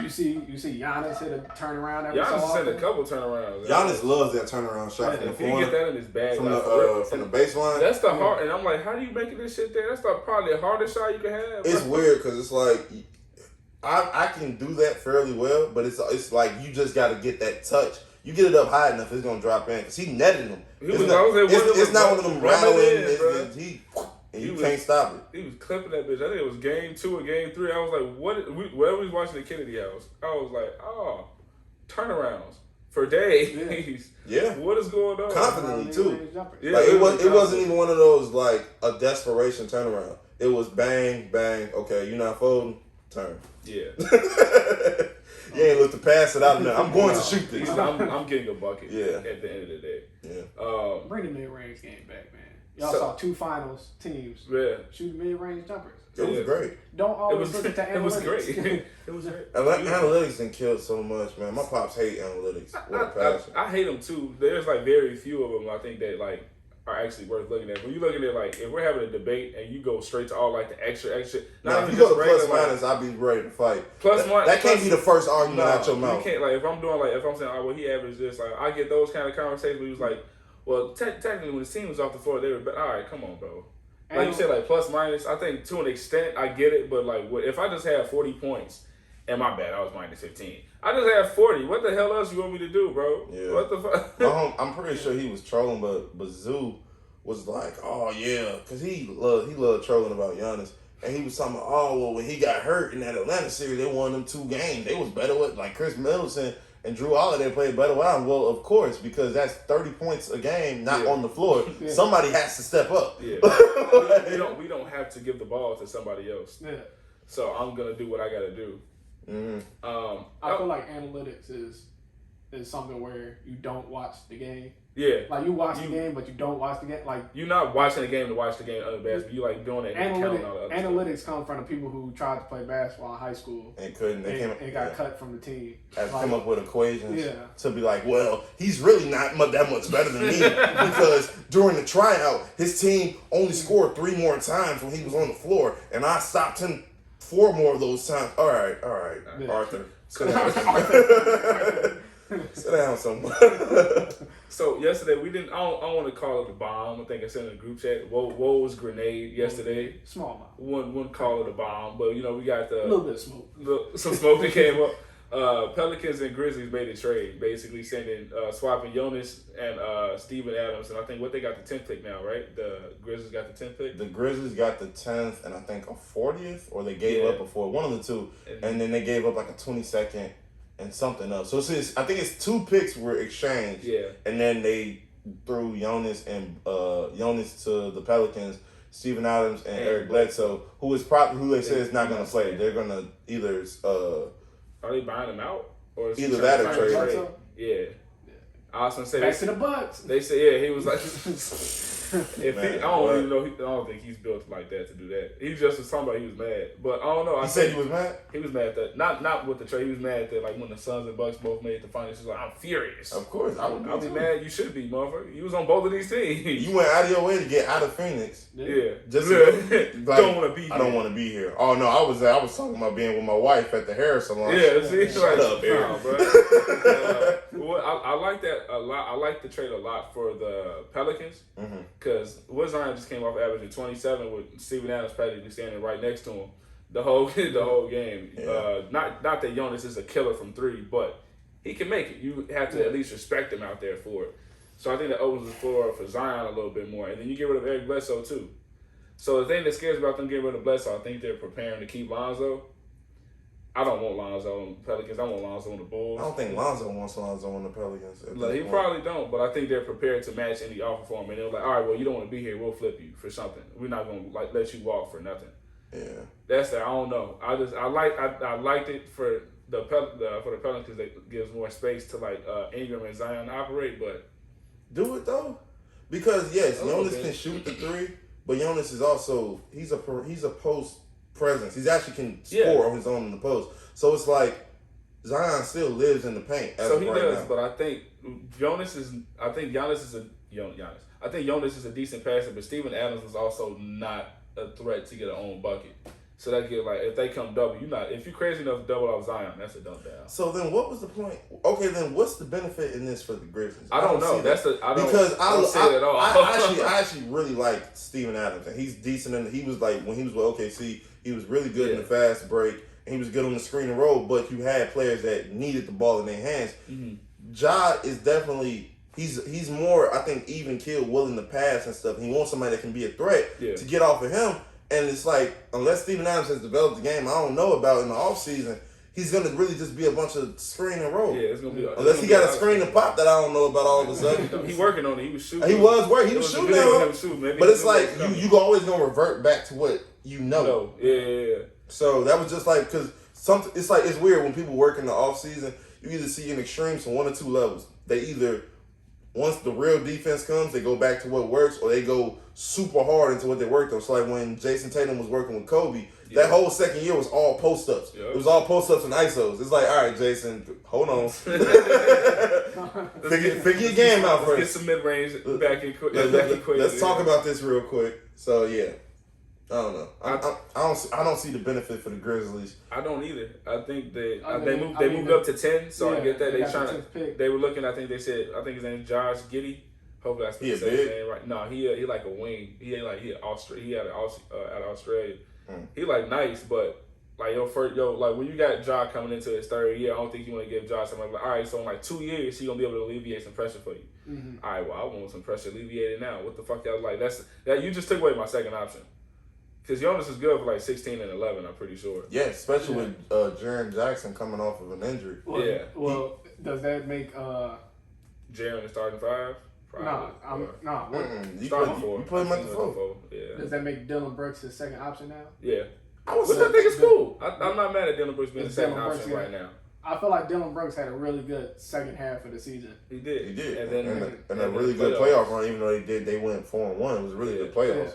You see Giannis hit a turnaround every so often. Giannis hit a couple turnarounds. Giannis loves that turnaround shot from the corner. If he get that in his bag from the baseline. That's the hard. And I'm like, how do you making this shit there? That's probably the hardest shot you can have. It's weird because it's like I can do that fairly well, but it's like you just got to get that touch. You get it up high enough, it's gonna drop in because he netted him. It's not one of them rattling. You can't stop it. He was clipping that bitch. I think it was game 2 or game 3. I was like, where we was watching the Kennedy house. I was like, turnarounds for days. Yeah. What is going on? Confidently too. Yeah, like it wasn't even one of those like a desperation turnaround. It was bang, bang, okay, you're not folding, turn. Yeah. You ain't look to pass it out there. I'm going to shoot this. I'm getting a bucket. Yeah. At the end of the day. Yeah. Bring the mid-range game back, man. Y'all saw 2 finals teams shoot mid-range jumpers. It was great. Don't always look at the analytics. It was great. It was great. Analytics done killed so much, man. My pops hate analytics. I hate them too. There's like very few of them I think that like are actually worth looking at. When you looking at like if we're having a debate and you go straight to all like the extra. Now if you go to plus minus, I'll be ready to fight. That can't be the first argument out your mouth. You can't like if I'm saying he averaged this, like I get those kind of conversations where he was like, well, technically when the team was off the floor, they were all right. Come on, bro. Like you said, like plus minus. I think to an extent I get it, but like if I just had 40 points, and my bad, I was minus 15. I just had 40. What the hell else you want me to do, bro? Yeah. What the fuck? I'm pretty sure he was trolling, but Zoo was like, oh yeah, because he loved trolling about Giannis. And he was talking about, oh, well, when he got hurt in that Atlanta series, they won them 2 games. They was better with, like, Chris Middleton and Drew Holiday played better with him. Well, of course, because that's 30 points a game, not on the floor. Yeah. Somebody has to step up. Yeah. we don't have to give the ball to somebody else. Yeah. So I'm going to do what I got to do. Mm-hmm. I feel like analytics is something where you don't watch the game. Yeah. Like you watch the game, but you don't watch the game. Like you're not watching the game to watch the game of basketball. You like doing it and counting all the other analytics come from the people who tried to play basketball in high school and couldn't. They got cut from the team. Had to come up with equations to be like, well, he's really not that much better than me because during the tryout, his team only scored 3 more times when he was on the floor, and I stopped him 4 more of those times. All right, Arthur. Sit down. Sit down somewhere. So yesterday we didn't. I don't want to call it a bomb. I think I sent in a group chat. Whoa was grenade yesterday. Small bomb. Wouldn't call it a bomb, but we got the a little bit of smoke. Some smoke that came up. Pelicans and Grizzlies made a trade, basically swapping Jonas and Steven Adams, and I think they got the 10th pick now, right? The Grizzlies got the 10th pick. The Grizzlies got the 10th, and I think a 40th, or they gave up before one of the two, and then they gave up like a 22nd and something else. So I think it's 2 picks were exchanged, and then they threw Jonas to the Pelicans. Steven Adams and Eric Bledsoe, who they say is not going to play. They're going to either are they buying him out, or is either that or trade? Yeah. I was gonna say back to the Bucks. They say he was like, I don't think he's built like that to do that. He just was talking about he was mad, but I don't know. He said he was mad. He was mad that not with the trade. He was mad that like when the Suns and Bucks both made the finals. He's like, I'm furious. Of course, I'll be mad. You should be, motherfucker. You was on both of these teams. You went out of your way to get out of Phoenix. Yeah, just don't want to be here. I don't want to be here. Oh no, I was talking about being with my wife at the hair salon. Yeah, see, shut up, Eric. Well, I like that a lot. I like the trade a lot for the Pelicans because Zion just came off averaging 27 with Steven Adams practically standing right next to him the whole game. Yeah. Not that Jonas is a killer from 3, but he can make it. You have to at least respect him out there for it. So I think that opens the floor for Zion a little bit more, and then you get rid of Eric Bledsoe too. So the thing that scares about them getting rid of Bledsoe, I think they're preparing to keep Lonzo. I don't want Lonzo on the Pelicans. I want Lonzo on the Bulls. I don't think Lonzo wants Lonzo on the Pelicans. He probably don't, but I think they're prepared to match any offer for him. And they're like, all right, well, you don't want to be here. We'll flip you for something. We're not going to let you walk for nothing. Yeah, that's that. I don't know. I liked it for the Pelicans because it gives more space to like Ingram and Zion operate. But do it though, because yes, Jonas can shoot the 3, but Jonas is also he's a post presence. He actually can score on his own in the post. So it's like Zion still lives in the paint. So he does, now. But I think Jonas is a decent passer, but Steven Adams was also not a threat to get an own bucket. So that get like if they come double, if you're crazy enough to double off Zion, that's a dump down. So then what was the point? Okay, then what's the benefit in this for the Grizzlies? I don't know. I actually really like Steven Adams, and he's decent. And he was like when he was with OKC, he was really good in the fast break, and he was good on the screen and roll. But you had players that needed the ball in their hands. Ja is definitely he's more I think even kill, willing to pass and stuff. He wants somebody that can be a threat to get off of him. And it's like, unless Steven Adams has developed the game I don't know about in the offseason, he's going to really just be a bunch of screen and roll. Yeah, it's going to be... Unless he got a screen and pop that I don't know about all of a sudden. He working on it. He was shooting. He was working. He was shooting on it. But it's like, you always going to revert back to what you know. Yeah. So that was just like, because it's like, it's weird when people work in the offseason, you either see an extremes from 1 or 2 levels. They either... Once the real defense comes, they go back to what works, or they go super hard into what they worked on. So like when Jason Tatum was working with Kobe, that whole second year was all post-ups. Yep. It was all post-ups and ISOs. It's like, all right, Jason, hold on. figure your game out first. Get some mid-range back in quick. Let's talk about this real quick. So, yeah. I don't know. I don't see the benefit for the Grizzlies. I don't either. I think they moved up to 10, so I get that they were looking. I think his name is Josh Giddey. Hopefully I say his name right. No, he like a wing. He out of Australia. He like nice, but like like when you got Ja coming into his 3rd year, I don't think you want to give Ja something like all right. So in like 2 years, he gonna be able to alleviate some pressure for you. All right, well I want some pressure alleviated now. What the fuck y'all like? That you just took away my second option. Because Jonas is good for like 16 and 11, I'm pretty sure. Yeah, especially with Jaren Jackson coming off of an injury. Well, does that make Jaren the starting 5? Starting 4. You play him at the 4. Yeah. Does that make Dylan Brooks his second option now? Yeah. I think it's cool. I'm not mad at Dylan Brooks being the second option right now. I feel like Dylan Brooks had a really good second half of the season. He did. And a really good playoff run, even though they went 4-1. It was really good playoffs. Yeah.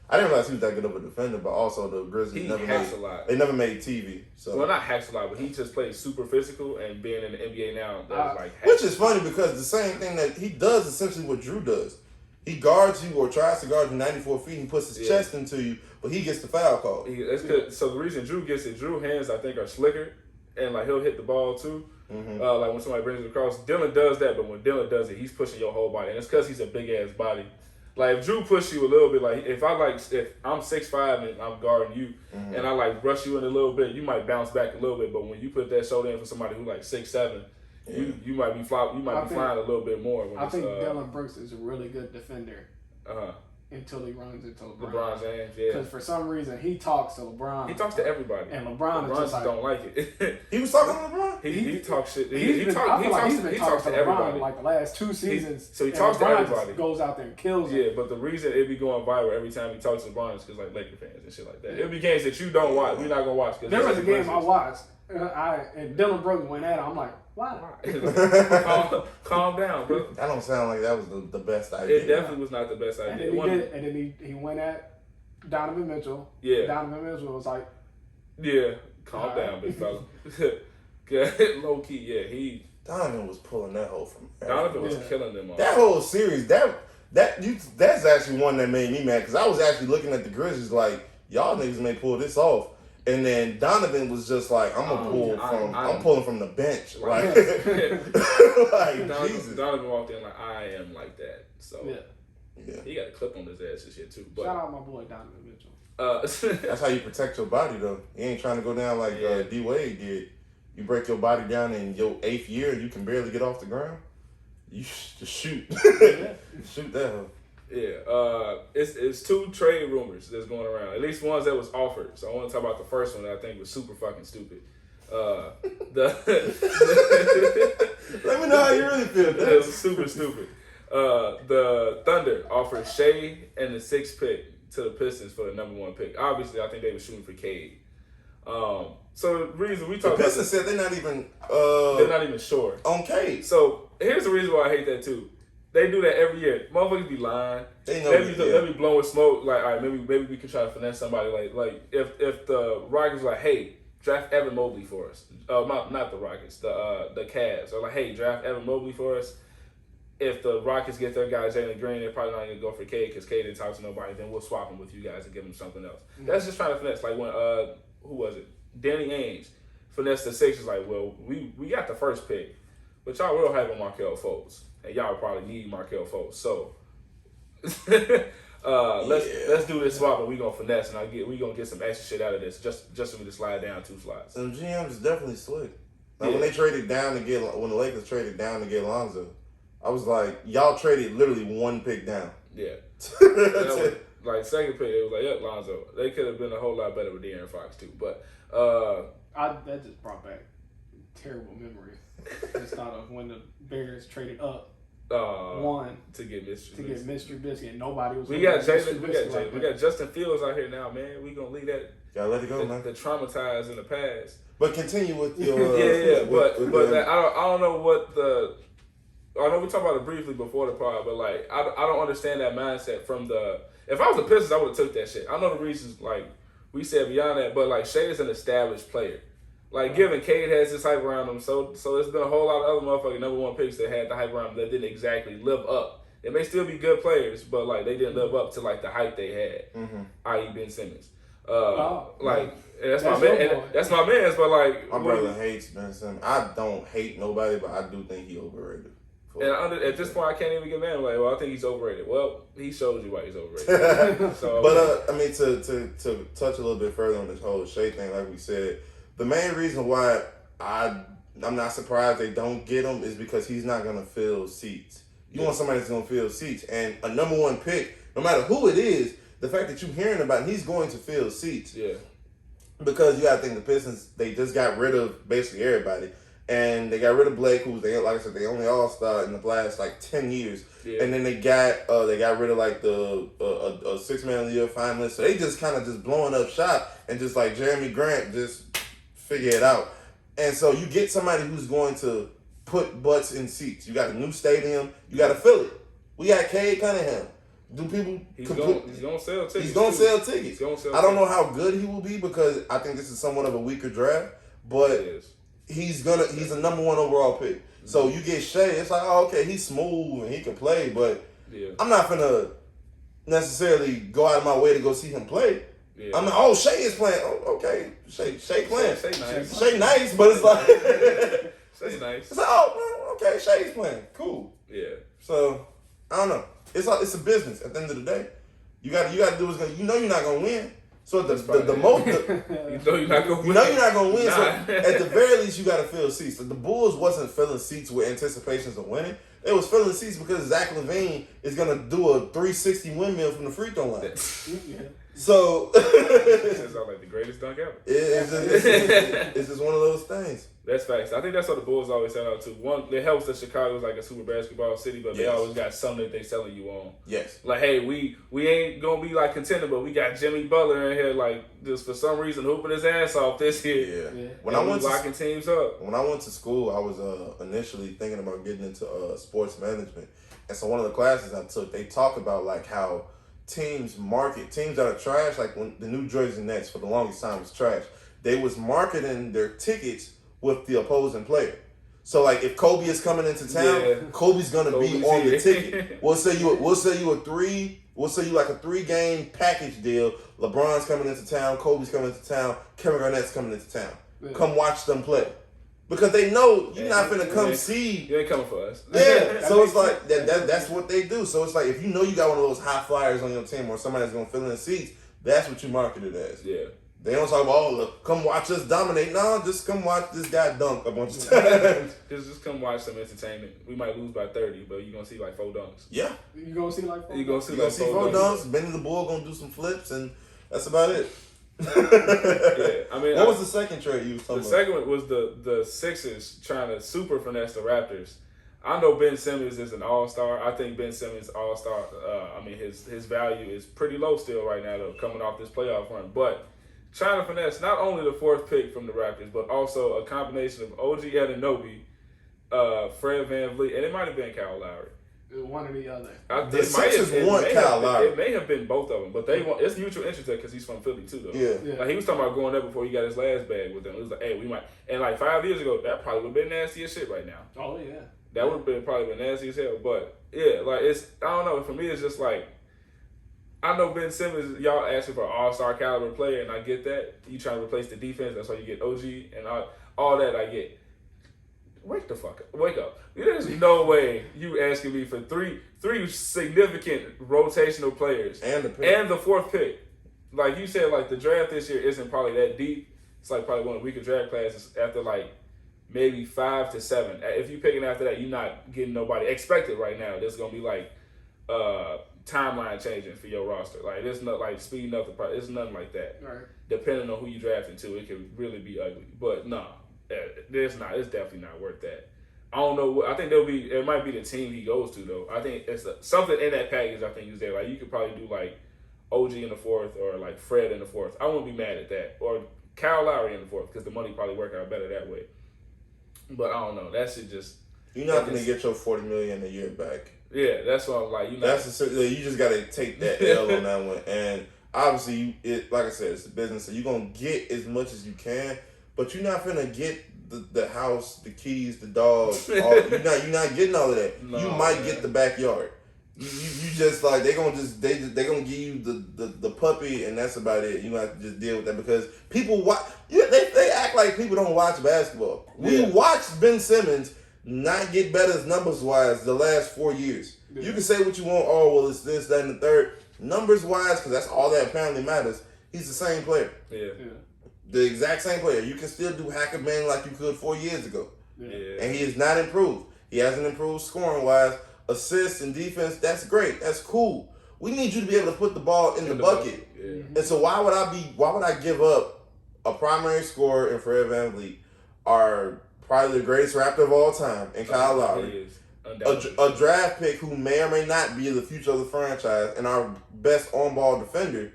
I didn't realize he was that good of a defender, but also the Grizzlies never made TV. So. Well, not hacks a lot, but he just plays super physical, and being in the NBA now, that's which is funny because the same thing that he does essentially what Drew does. He guards you or tries to guard you 94 feet. He puts his chest into you, but he gets the foul call. That's good. So the reason Drew gets it, Drew hands I think are slicker, and like he'll hit the ball too. Like when somebody brings it across, Dylan does that, but when Dylan does it, he's pushing your whole body, and it's because he's a big ass body. Like if Drew push you a little bit, like if I'm 6'5" and I'm guarding you, and I like rush you in a little bit, you might bounce back a little bit. But when you put that shoulder in for somebody who like 6'7", you might be flying a little bit more. I think Dylan Brooks is a really good defender. Until he runs into LeBron James, because for some reason he talks to LeBron. He talks to everybody, and LeBron just like, don't like it. He was talking to LeBron. He talks shit. He talks to everybody like the last 2 seasons. So he talks to everybody. Goes out there and kills him. Yeah, but the reason it be going viral every time he talks to LeBron is because like Laker fans and shit like that. It be games that you don't watch. We're not gonna watch. There was a game I watched. And Dylan Brooks went at him. I'm like, why? Calm down, bro. That don't sound like that was the best idea. It definitely was not the best idea. And then he went at Donovan Mitchell. Yeah. Donovan Mitchell was like, calm down, big fella. Low key, Donovan was pulling that hole from. Donovan was killing them all. That whole series, that's actually one that made me mad because I was actually looking at the Grizzlies like y'all niggas may pull this off. And then Donovan was just like, I'm pulling from the bench. Like, Jesus. Donovan walked in like, I am like that. So, he got a clip on his ass this shit too. But, shout out my boy Donovan Mitchell. That's how you protect your body, though. You ain't trying to go down like D. Wade did. You break your body down in your 8th year and you can barely get off the ground. You just shoot. Shoot that hoe. Yeah, it's 2 trade rumors that's going around. At least ones that was offered. So I want to talk about the first one that I think was super fucking stupid. Let me know how you really feel. It was super stupid. The Thunder offered Shea and the 6th pick to the Pistons for the number 1 pick. Obviously, I think they were shooting for Cade. So the reason we talk the Pistons said they're not even sure on Cade. So here's the reason why I hate that too. They do that every year. Motherfuckers be lying. They be blowing smoke. Like, all right, maybe we can try to finesse somebody. Like if the Rockets like, hey, draft Evan Mobley for us. Not the Rockets. The Cavs are like, hey, draft Evan Mobley for us. If the Rockets get their guy Jalen Green, they're probably not gonna go for Cade because Cade didn't talk to nobody. Then we'll swap him with you guys and give him something else. Mm-hmm. That's just trying to finesse. Like when who was it? Danny Ainge finessed the Sixers. Like, well, we got the 1st pick, but y'all will have a Markelle Fultz. And y'all probably need Markelle Fultz. So let's do this swap and we gonna finesse and we gonna get some extra shit out of this just for me to slide down 2 slides. And GM is definitely slick. Like when they traded down when the Lakers traded down to get Lonzo, I was like, y'all traded literally 1 pick down. Yeah. Like 2nd pick, it was like, yep, Lonzo. They could have been a whole lot better with De'Aaron Fox too. But that just brought back terrible memories. Just thought of when the Bears traded up. One to get Mr. Biscuit. Nobody was. We got Jalen. We got Justin Fields out here now, man. We gonna leave that. Y'all let it go, man. The traumatized in the past. But continue with your. I don't know what the. I know we talked about it briefly before the pod, but like I don't understand that mindset from the. If I was the Pistons, I would have took that shit. I know the reasons like we said beyond that, but like Shea is an established player. Like, given Cade has this hype around him, so there's been a whole lot of other motherfucking number 1 picks that had the hype around them that didn't exactly live up. They may still be good players, but, like, they didn't live up to, like, the hype they had, i.e. Ben Simmons. That's my man. That's my man's, but, like... My brother hates Ben Simmons. I don't hate nobody, but I do think he overrated. And at this point, I can't even get mad. I'm like, well, I think he's overrated. Well, he shows you why he's overrated. But, I mean, to touch a little bit further on this whole Shea thing, like we said... The main reason why I'm not surprised they don't get him is because he's not going to fill seats. You want somebody that's going to fill seats. And a number 1 pick, no matter who it is, the fact that you're hearing about him, he's going to fill seats. Yeah. Because you got to think the Pistons, they just got rid of basically everybody. And they got rid of Blake, who's, like I said, they only all-star in the last, 10 years. Yeah. And then they got rid of, the a 6-man of the year finalist. So they just kind of just blowing up shop and just like Jeremy Grant just... figure it out. And so you get somebody who's going to put butts in seats. You got a new stadium. You got to fill it. We got Cade Cunningham. Do people... He's going to sell tickets. He's going to sell tickets. I don't know how good he will be because I think this is somewhat of a weaker draft. But he's a number 1 overall pick. Mm-hmm. So you get Shea. It's like, oh, okay, he's smooth and he can play. But I'm not going to necessarily go out of my way to go see him play. Yeah. I'm like, Shea is playing. Oh, okay. Shea playing. Shea nice, but it's like... Shea nice. It's like, okay, Shea's playing. Cool. Yeah. So, I don't know. It's a business. At the end of the day, you got to do what's gonna. You know you're not gonna win. So the most. you know you're not gonna win. You know you're not gonna win. Nah. So at the very least, you got to fill seats. The Bulls wasn't filling seats with anticipations of winning. It was filling seats because Zach LaVine is gonna do a 360 windmill from the free throw line. So That sounds like the greatest dunk ever. it's just one of those things. That's facts. I think that's what the Bulls always set out to. One, it helps that Chicago's like a super basketball city, but they always got something that they selling you on. Yes. Like, hey, we ain't gonna be like contender, but we got Jimmy Butler in here, like just for some reason hooping his ass off this year. Yeah. When I went locking teams up. When I went to school, I was initially thinking about getting into sports management, and so one of the classes I took, they talk about like how teams that are trash, like when the New Jersey Nets for the longest time was trash. They was marketing their tickets with the opposing player. So like if Kobe is coming into town, Kobe's gonna be on the ticket. We'll say you like a 3-game package deal. LeBron's coming into town, Kobe's coming into town, Kevin Garnett's coming into town. Yeah. Come watch them play. Because they know you're not finna come see. You ain't coming for us. Yeah. So it's like that's what they do. So it's like if you know you got one of those high flyers on your team or somebody that's gonna fill in the seats, that's what you market it as. Yeah. They don't talk about, look, come watch us dominate. No, just come watch this guy dunk a bunch of times. just come watch some entertainment. We might lose by 30, but you're going to see like 4 dunks. Yeah. You going to see like 4 dunks? You're going to see 4 dunks. Benny the Bull going to do some flips, and that's about it. Yeah, I mean, what was the second trade you was talking about? The second one was the Sixers trying to super finesse the Raptors. I know Ben Simmons is an all-star. I think Ben Simmons all-star. His value is pretty low still right now, though, coming off this playoff run. But trying to finesse not only the 4th pick from the Raptors, but also a combination of OG Anunoby, Fred VanVleet, and it might have been Kyle Lowry. One or the other. The Sixers want Kyle Lowry. It may have been both of them, but they want. It's mutual interest there because he's from Philly too, though. Yeah. Like he was talking about going there before he got his last bag with them. It was like, hey, we might. And like 5 years ago, that probably would have been nasty as shit right now. Oh yeah. That would have probably been nasty as hell. But yeah, like it's. I don't know. For me, it's just like. I know Ben Simmons, y'all asking for an all-star caliber player, and I get that. You trying to replace the defense, that's why you get OG, and all that I get. Wake the fuck up. Wake up. There's no way you asking me for three significant rotational players. And the pick. And the 4th pick. Like you said, like the draft this year isn't probably that deep. It's like probably one of the weaker draft classes after like maybe 5 to 7. If you picking after that, you're not getting nobody expected right now. There's going to be like timeline changing for your roster. Like there's not like speeding up the process. It's nothing like that. Right. Depending on who you drafting to, it could really be ugly. But no, it's not. It's definitely not worth that. I don't know. I think it might be the team he goes to though. I think it's something in that package. I think is there. Like you could probably do like OG in the 4th or like Fred in the 4th. I wouldn't be mad at that. Or Kyle Lowry in the 4th because the money probably work out better that way. But I don't know. That shit just. You're not going to get your $40 million a year back. Yeah, that's what I'm like. You just got to take that L on that one. And obviously, like I said, it's a business, so you're going to get as much as you can, but you're not going to get the house, the keys, the dog. You're not getting all of that. No, you might get the backyard. You just like they gonna give you the puppy, and that's about it. You gonna have to just deal with that because people watch. Yeah, they act like people don't watch basketball. We watched Ben Simmons not get better numbers wise the last 4 years. Yeah. You can say what you want. Oh well, it's this, that, and the third. Numbers wise, because that's all that apparently matters. He's the same player. Yeah. The exact same player. You can still do hack a man like you could 4 years ago. Yeah. And he has not improved. He hasn't improved scoring wise. Assists and defense, that's great. That's cool. We need you to be able to put the ball in the bucket. Yeah. And so why would I give up a primary scorer in Fred VanVleet, our probably the greatest Raptor of all time, and Kyle Lowry, a draft pick who may or may not be the future of the franchise, and our best on-ball defender,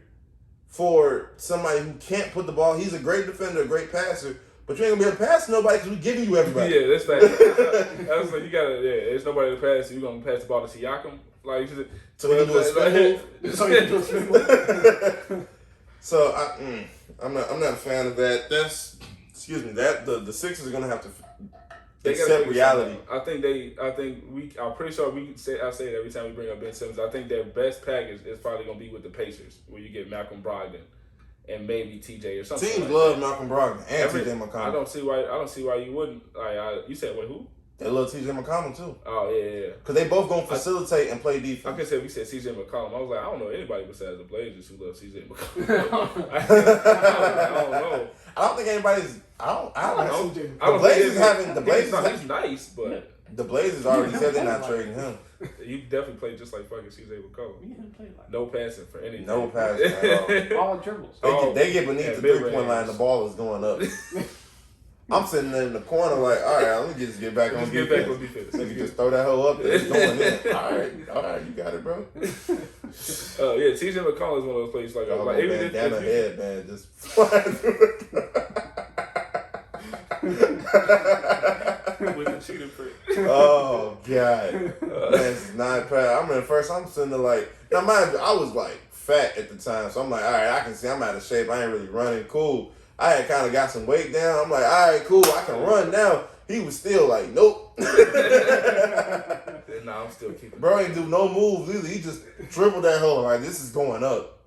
for somebody who can't put the ball. He's a great defender, a great passer, but you ain't gonna be able to pass to nobody because we're giving you everybody. Yeah, that's fact. That's like you gotta. Yeah, there's nobody to pass. So you gonna pass the ball to Siakam? Like so we can do a spin move. So I'm not a fan of that. The Sixers are gonna have to accept reality. I'm pretty sure we say. I say it every time we bring up Ben Simmons. I think their best package is probably gonna be with the Pacers, where you get Malcolm Brogdon and maybe TJ or something. Teams love Malcolm Brogdon and TJ McConnell. I don't see why you wouldn't. You said wait, who? They love TJ McConnell too. Oh yeah. Because they both gonna facilitate and play defense. I can say we said CJ McCollum. I was like, I don't know anybody besides the Blazers who love CJ McCollum. I don't know. I don't think anybody's. I don't. The Blazers he's nice, but the Blazers already said they're not trading him. You definitely played just like fucking CJ McCollum. No passing for anything. No passing at all. All dribbles. They get beneath the 3-point line. The ball is going up. I'm sitting there in the corner like, all right, let me just get back on defense. Let me just throw that hoe up there. It's going in. All right, you got it, bro. Yeah, TJ McCollum is one of those players like even if down the head, man, just flying through with the cheating prick. Oh God, that's not bad. I remember first I'm sitting there like, now mind you, I was like fat at the time, so I'm like, all right, I can see I'm out of shape. I ain't really running. Cool. I had kind of got some weight down. I'm like, all right, cool. I can run now. He was still like, nope. Nah, I'm still keeping. Bro ain't do no moves either. He just dribbled that hole. Like, this is going up.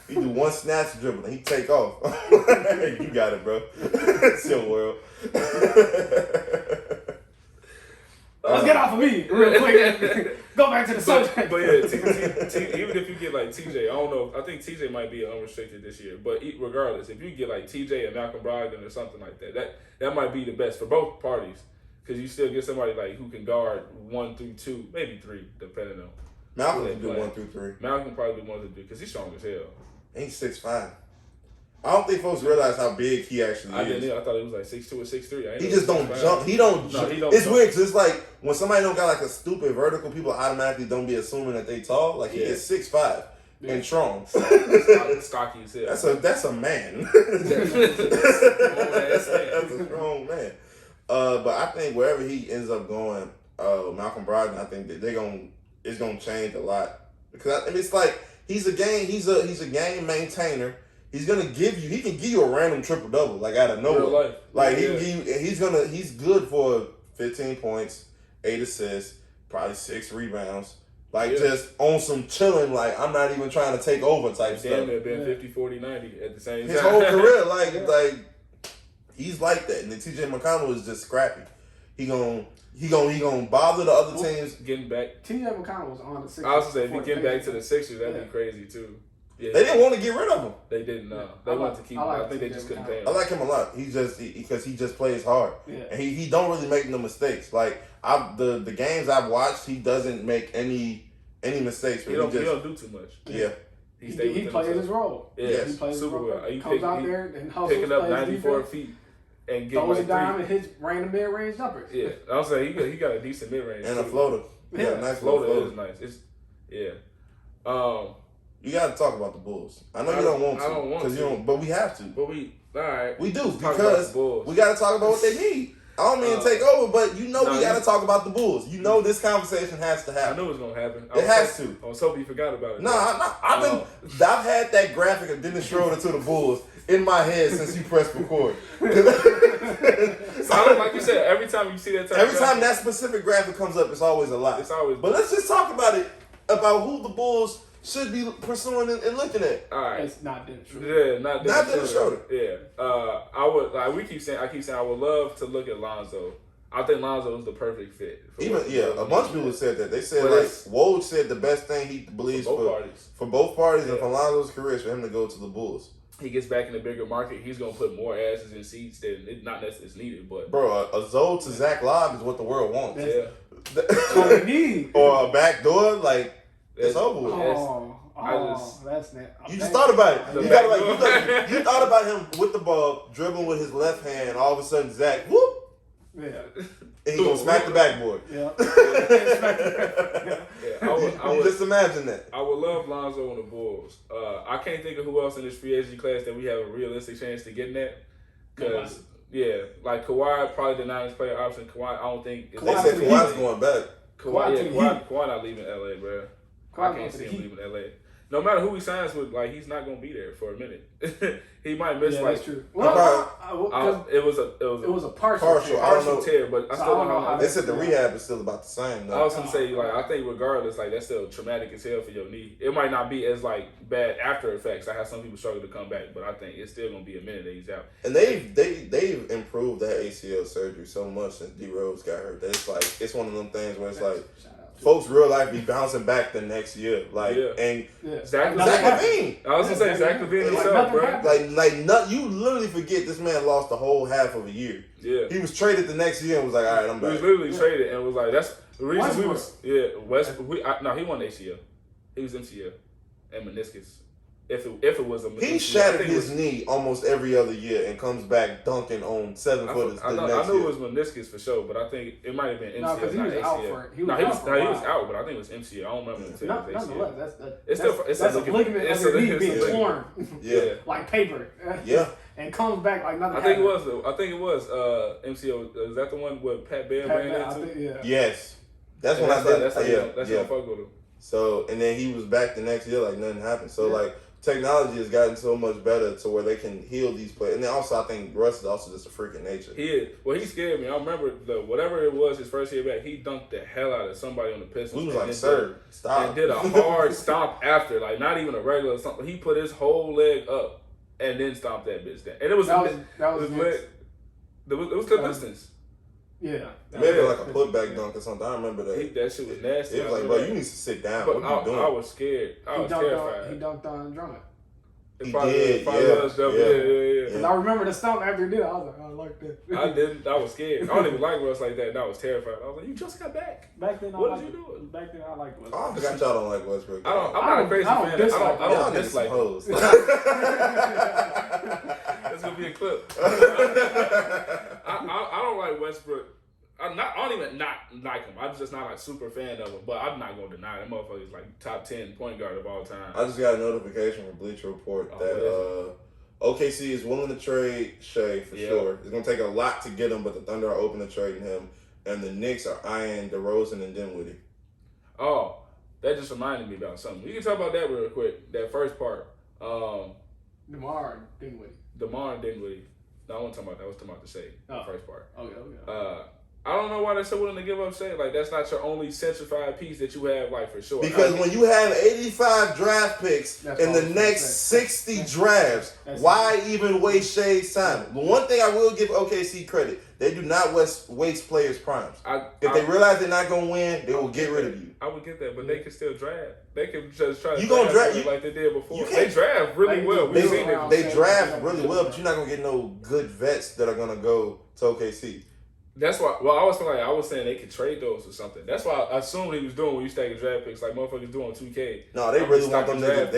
He do one snatch dribble and he take off. You got it, bro. It's your world. Let's get off of me real quick. Go back to the subject. But yeah, even if you get like TJ, I don't know. I think TJ might be unrestricted this year. But regardless, if you get like TJ and Malcolm Brogdon or something like that might be the best for both parties. Because you still get somebody like who can guard 1 through 2, maybe 3, depending on. Malcolm can do 1 through 3. Malcolm can probably do 1 through 3 because he's strong as hell. He's 6'5". I don't think folks realize how big he actually is. I didn't either. I thought he was like 6'2" or 6'3". He just don't jump. He don't jump. It's weird because it's like when somebody don't got like a stupid vertical, people automatically don't be assuming that they tall. Like he is 6'5" and strong. Stocky as hell. That's a man. That's a strong man. But I think wherever he ends up going, Malcolm Brogdon, I think that it's gonna change a lot because it's like he's a game maintainer. He can give you a random triple double like out of nowhere. Like he's good for 15 points, 8 assists, probably 6 rebounds. Like just on some chilling, like I'm not even trying to take over type stuff. Damn, been 50, 40, 90 at the same time. His whole career, like he's like that. And then TJ McConnell is just scrappy. He gonna bother the other teams. Getting back. TJ McConnell was on the Sixers. I was saying, if he get back to the Sixers, that'd be crazy too. Yeah, they didn't want to get rid of him. They didn't. They wanted to keep him. I think they just couldn't pay him. I like him a lot. Because he just plays hard. Yeah. And he don't really make no mistakes. Like the games I've watched, he doesn't make any mistakes. He don't do too much. Yeah. He plays his role. Yeah, he plays super his role. well. He comes out there and hustles, picking up 94 defense, feet and getting throws like a dime and hits random mid-range jumpers. Yeah, I was saying he got a decent mid-range and a floater. Yeah, a nice floater is nice. You got to talk about the Bulls. I know you don't want to. I don't want to. But we have to. But all right. We do because we got to talk about what they need. I don't mean to take over, but we got to talk about the Bulls. This conversation has to happen. I knew it was gonna happen. It has to. I was hoping you forgot about it. I've had that graphic of Dennis Schroeder to the Bulls in my head since you pressed record. Like you said, every time you see that every time that specific graphic comes up, it's always a lot. But let's just talk about who the Bulls should be pursuing and looking at. All right, it's not Dennis Schroeder. Yeah, not Dennis Schroeder. Yeah, I would. I keep saying I would love to look at Lonzo. I think Lonzo is the perfect fit. A bunch of people said that. They said Woj said the best thing he believes for both parties and for Lonzo's career is for him to go to the Bulls. He gets back in the bigger market. He's gonna put more asses in seats than not necessarily is needed. But bro, a Zoe to Zach Lobb is what the world wants. That's what we need. Or a back door, like it's over with. That's not. You just thought about it. You thought about him with the ball, dribbling with his left hand. All of a sudden, Zach, whoop. Yeah. And he gonna smack the backboard. Yeah. I would just imagine that. I would love Lonzo on the Bulls. I can't think of who else in this free agency class that we have a realistic chance to get that. Because like Kawhi, probably the Niners player option. Kawhi, I don't think. They said Kawhi's going back. Kawhi not leaving LA, bro. I can't see him leaving LA. No matter who he signs with, like he's not gonna be there for a minute. He might miss that's true. Well, It was a partial tear. I don't know. tear, but I still don't know how. They said the rehab is still about the same. Though. I was gonna say, like, I think regardless, like, that's still traumatic as hell for your knee. It might not be as like bad after effects. I have some people struggle to come back, but I think it's still gonna be a minute that he's out. And they've improved that ACL surgery so much since D Rose got hurt that it's like it's one of them things where it's like. Folks, real life be bouncing back the next year, and Zach LaVine. I was gonna say Zach LaVine himself, bro. You literally forget this man lost the whole half of a year. Yeah, he was traded the next year and was like, all right, I'm back. He was literally traded and was like, that's the reason we was he won ACL, he was MCL and meniscus. If it was a meniscus, he shattered his knee almost every other year and comes back dunking on 7-footers. I knew it was meniscus for sure, but I think it might have been MCL, not ACL. He was out, but I think it was MCL. I don't remember until it was ACL. That's a ligament of your knee being torn, like paper. Yeah, and comes back like nothing. I think it was MCL. Is that the one where Pat Bear ran into? Yes, that's when I did. That's when I fuck with him. So and then he was back the next year like nothing happened. So like. Technology has gotten so much better to where they can heal these players. And then also, I think Russ is also just a freak of nature. He is. Well, he scared me. I remember whatever it was his first year back, he dunked the hell out of somebody on the Pistons. We was like, sir, stop. And did a hard stomp after, like not even a regular stomp. He put his whole leg up and then stomped that bitch down. And it was the Pistons. Yeah. Maybe like a putback dunk or something. I remember that. That shit was nasty. It was like, bro, you need to sit down. But what are you doing? I was scared. I was terrified. He dunked on Drummond. He did, yeah. Because I remember the stomp after he did it. I was like, I like that. I didn't. I was scared. I don't even like Russ like that. And I was terrified. I was like, you just got back. Back then, what did you do? Back then, I liked Westbrook. I forgot y'all don't like Westbrook. I'm not a crazy fan. I don't dislike hoes. That's gonna be a clip. I don't like Westbrook. I don't even not like him. I'm just not like super fan of him. But I'm not gonna deny that motherfucker is like top 10 point guard of all time. I just got a notification from Bleacher Report that OKC is willing to trade Shea for sure. It's gonna take a lot to get him, but the Thunder are open to trading him, and the Knicks are eyeing DeRozan and Dinwiddie. Oh, that just reminded me about something. We can talk about that real quick. That first part. DeMar and Dinwiddie. No, I wasn't talking about that. I was talking about the Shea. The first part. Okay. I don't know why they're so willing to give up Shea. Like, that's not your only centrified piece that you have, like, for sure. Because when you have 85 draft picks in the next 60 drafts, why even waste Shea's time? The one thing I will give OKC credit, they do not waste players' primes. If they realize they're not going to win, they will get rid of you. I would get that, but they can still draft. They can just try to draft like they did before. They draft really well. They draft really well, but you're not going to get no good vets that are going to go to OKC. That's why. Well, I was saying they could trade those or something. That's why I assumed he was doing when you stacking draft picks like motherfuckers do on 2K. No, they really want them niggas.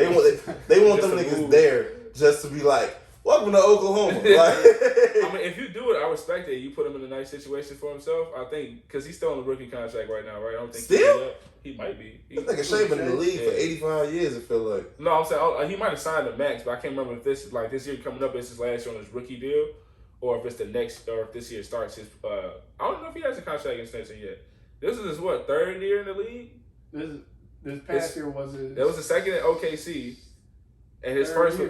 They want them niggas there just to be like, welcome to Oklahoma. Like, I mean, if you do it, I respect it. You put him in a nice situation for himself. I think because he's still on a rookie contract right now, right? I don't think he might be. This nigga Shea been in the league for 85 years. I feel like. No, I'm saying he might have signed a max, but I can't remember if this year coming up is his last year on his rookie deal. Or if it's the next, or if this year starts his, I don't know if he has a contract extension yet. This is his, third year in the league? This past year was his... That was the second at OKC. And his first year,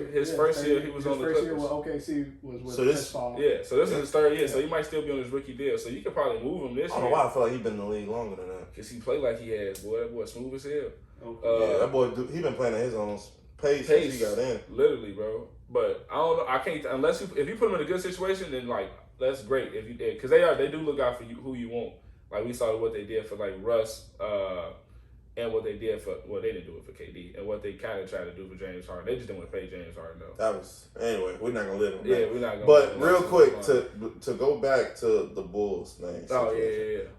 he was on the Clippers. His first year with OKC was with Chris Paul. Yeah, so this is his third year, so he might still be on his rookie deal. So you could probably move him this year. I don't know why I feel like he's been in the league longer than that. Because he played like he has, boy. That boy smooth as hell. Yeah, that boy, he been playing at his own pace since he got in. Literally, bro. But I don't know. I can't unless if you put him in a good situation, then like that's great. If you because they do look out for you who you want. Like we saw what they did for like Russ, and what they did for they didn't do it for KD, and what they kind of tried to do for James Harden. They just didn't want to pay James Harden though. That was anyway. We're not gonna live on that. Yeah, we're not gonna. But real quick to go back to the Bulls thing. Oh yeah.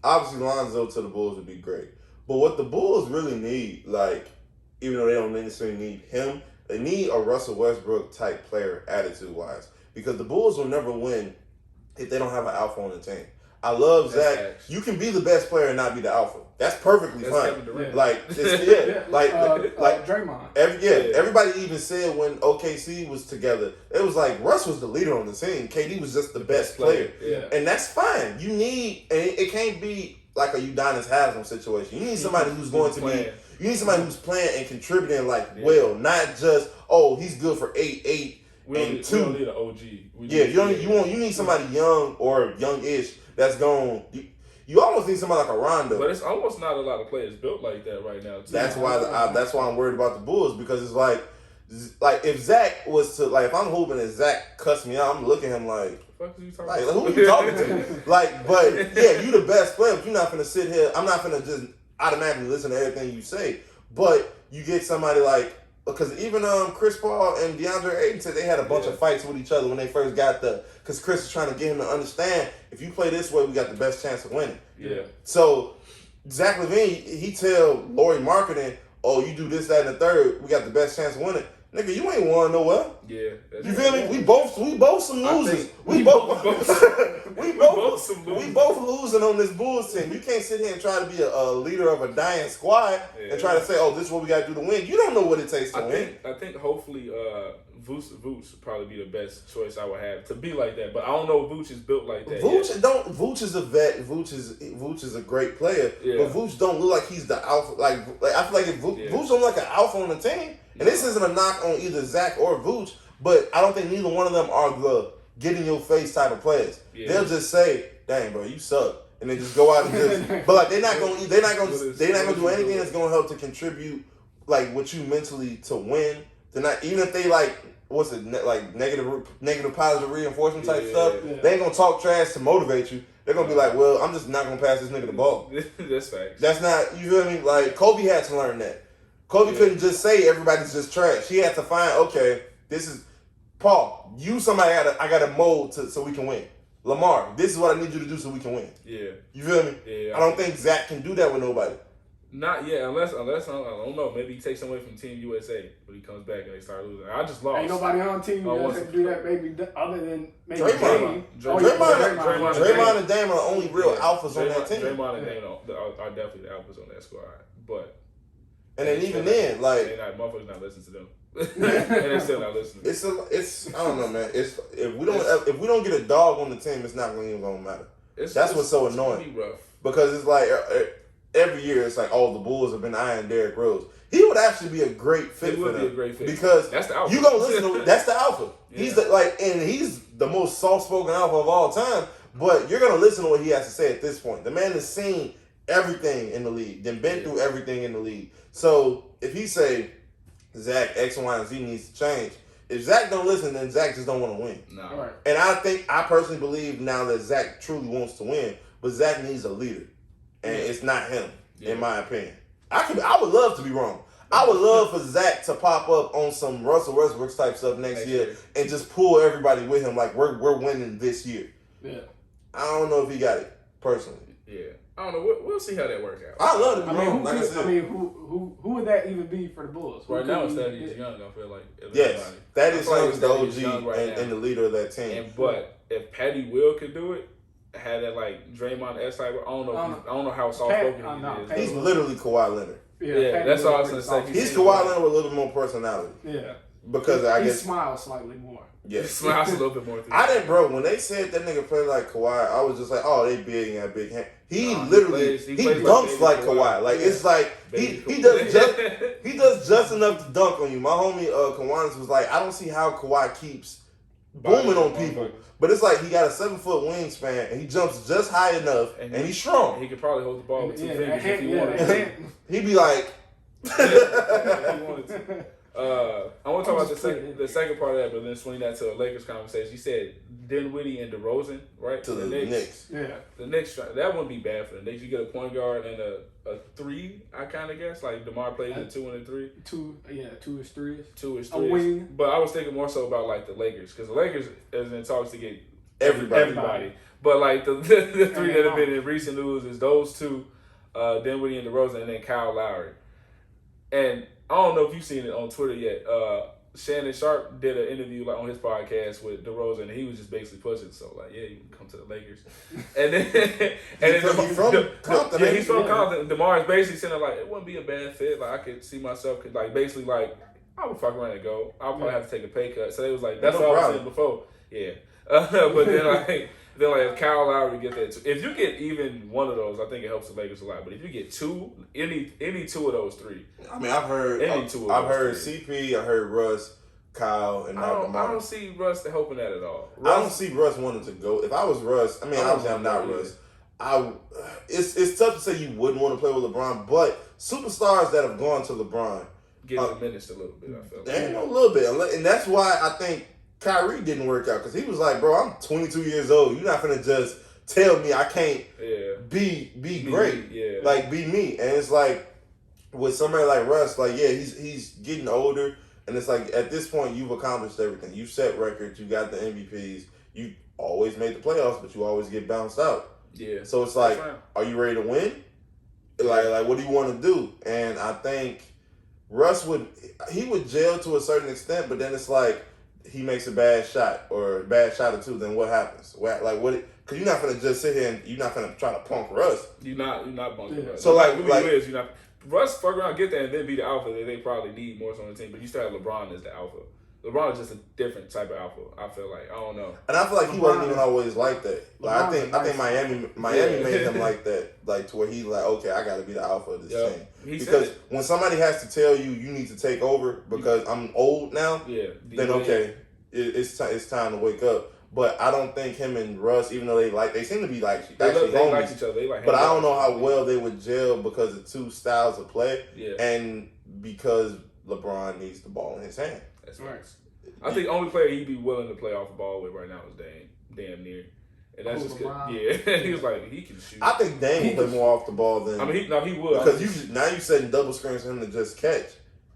Obviously Lonzo to the Bulls would be great, but what the Bulls really need, like, even though they don't necessarily need him. They need a Russell Westbrook type player attitude-wise because the Bulls will never win if they don't have an alpha on the team. I love Zach. Facts. You can be the best player and not be the alpha. That's perfectly fine. Yeah. Like Draymond. Everybody even said when OKC was together, it was like Russ was the leader on the team. KD was just the best player. Yeah. And that's fine. You need, and it can't be like a Udonis Haslem situation. You need somebody who's going to be. You need somebody who's playing and contributing well, not just, he's good for 8, We don't need an OG. You need somebody young or young-ish that's going. You almost need somebody like a Rondo. But it's almost not a lot of players built like that right now. Too. That's why I'm worried about the Bulls, because it's like if Zach was to, like, if I'm hooping and Zach cuss me out, I'm looking at him like, what the fuck are you talking like, about? who are you talking to? Like, but yeah, you the best player, but you're not finna sit here. I'm not finna just automatically listen to everything you say. But you get somebody like, because even Chris Paul and DeAndre Ayton said they had a bunch of fights with each other when they first got there, because Chris is trying to get him to understand, if you play this way, we got the best chance of winning. Yeah. So Zach LaVine, he tell Laurie Marketing, oh, you do this, that, and the third, we got the best chance of winning. Nigga, you ain't won nowhere. Yeah. You feel me? We both some losers. We both losing on this Bulls team. You can't sit here and try to be a leader of a dying squad and try to say, oh, this is what we got to do to win. You don't know what it takes to win. I think hopefully Vooch would probably be the best choice I would have to be like that. But I don't know if Vooch is built like that. Vooch is a vet. Vooch is a great player. Yeah. But Vooch don't look like he's the alpha. Like I feel like if Vooch don't look like an alpha on the team. And this isn't a knock on either Zach or Vooch, but I don't think neither one of them are the get in your face type of players. Yeah. They'll just say, "Dang, bro, you suck," and they just go out and just. But like they're not gonna do anything that's gonna help to contribute like what you mentally to win. They're not, even if they like negative positive reinforcement type stuff. Yeah. They ain't gonna talk trash to motivate you. They're gonna be like, "Well, I'm just not gonna pass this nigga the ball." That's facts. That's not, you feel me? Like Kobe had to learn that. Kobe couldn't just say everybody's just trash. He had to find, okay, this is Paul. You somebody I got to mold so we can win. Lamar, this is what I need you to do so we can win. Yeah, you feel me? Yeah. I don't think Zach can do that with nobody. Not yet, unless I don't know. Maybe he takes somebody from Team USA when he comes back and they start losing. I just lost. Ain't nobody on Team USA to do that, maybe other than maybe Draymond. Draymond and Dame are the only real alphas on that team. Draymond and Dame are definitely the alphas on that squad, but. And then even then, like motherfuckers not listening to them, and they're still not listening. It's I don't know, man. If we don't get a dog on the team, it's not even gonna matter. That's what's so annoying. Because it's like every year it's like, oh, the Bulls have been eyeing Derrick Rose. He would actually be a great fit for them. He would be a great fit because that's the alpha. You gonna listen to that's the alpha. Yeah. He's the most soft spoken alpha of all time. But you're gonna listen to what he has to say at this point. The man has seen everything in the league, then been through everything in the league. So if he say Zach X, Y, and Z needs to change, if Zach don't listen, then Zach just don't want to win. No. Right. And I personally believe now that Zach truly wants to win, but Zach needs a leader, and it's not him, in my opinion. I would love to be wrong. I would love for Zach to pop up on some Russell Westbrook type stuff next year and just pull everybody with him like we're winning this year. Yeah. I don't know if he got it personally. Yeah. I don't know. We'll see how that works out. I love it. Who would that even be for the Bulls? Right now, it's Thaddeus Young. I feel like yes, Thaddeus Young is the OG and the leader of that team. But if Patty Will could do it, had that like Draymond S type, I don't know how soft spoken he is. He's literally Kawhi Leonard. Yeah, that's all I was gonna say. He's Kawhi Leonard with a little bit more personality. Yeah, because I guess he smiles slightly more. Yeah, he smiles a little bit more. I didn't, bro. When they said that nigga played like Kawhi, I was just like, oh, they big and got big hands. He literally he dunks like Kawhi. Like it's like he does just enough to dunk on you. My homie Kawanis was like, I don't see how Kawhi keeps booming on people. But it's like he got a 7-foot wingspan and he jumps just high enough and he's strong. He could probably hold the ball with 2 fingers if he wanted to. He'd be like, if he wanted to. I want to talk about the second part of that, but then swing that to a Lakers conversation. You said Dinwiddie and DeRozan, right? To the Knicks. Yeah. The Knicks, that wouldn't be bad for the Knicks. You get a point guard and a 3, I kind of guess. Like DeMar plays a 2 and a 3. 2 is 3. 2 is 3. A wing. But I was thinking more so about like the Lakers, because the Lakers is in talks to get everybody. But like the 3 that have been in recent news is those 2, Dinwiddie and DeRozan, and then Kyle Lowry. And I don't know if you've seen it on Twitter yet. Shannon Sharp did an interview like on his podcast with DeRozan, and he was just basically pushing. So like, yeah, you can come to the Lakers. And then he's from Compton. Yeah, he's from Compton. DeMar is basically saying like, it wouldn't be a bad fit. Like I could see myself like basically like I would fuck around and go. I'll probably have to take a pay cut. So they was like, that's what I was saying before. Yeah. But then like if Kyle Lowry get that, if you get even one of those, I think it helps the Lakers a lot. But if you get 2, any 2 of those 3, I mean, I've heard CP, I heard Russ, Kyle and not DeMar. I don't see Russ helping that at all. I don't see Russ wanting to go. If I was Russ, I mean, obviously I'm not Russ. It's tough to say you wouldn't want to play with LeBron, but superstars that have gone to LeBron get diminished a little bit. I feel they ain't no little bit, and that's why I think Kyrie didn't work out because he was like, bro, I'm 22 years old. You're not gonna just tell me I can't be great, like be me. And it's like with somebody like Russ, like he's getting older, and it's like at this point you've accomplished everything. You set records, you got the MVPs, you always made the playoffs, but you always get bounced out. Yeah. So it's like, are you ready to win? Like what do you want to do? And I think Russ would jail to a certain extent, but then it's like he makes a bad shot or a bad shot or two, then what happens? Because you're not gonna just sit here and you're not gonna try to punk Russ. You're not punking Russ. So you're not. Russ fuck around, get there, and then be the alpha that they probably need more so on the team. But you still have LeBron as the alpha. LeBron is just a different type of alpha. I feel like I don't know, and I feel like he wasn't even always like that. Like I think Miami made him like that, like to where he like, okay, I got to be the alpha of this team. Because when somebody has to tell you need to take over because I'm old now, then okay, it's time to wake up. But I don't think him and Russ, even though they seem to be like actually they like each other. They like, but I don't know how well they would gel because of two styles of play, and because LeBron needs the ball in his hand. That's right. I think the only player he'd be willing to play off the ball with right now is damn near. And that's just good. Yeah, he was like, he can shoot. I think Dame will play more off the ball than. I mean, he would. Because now you setting double screens for him to just catch.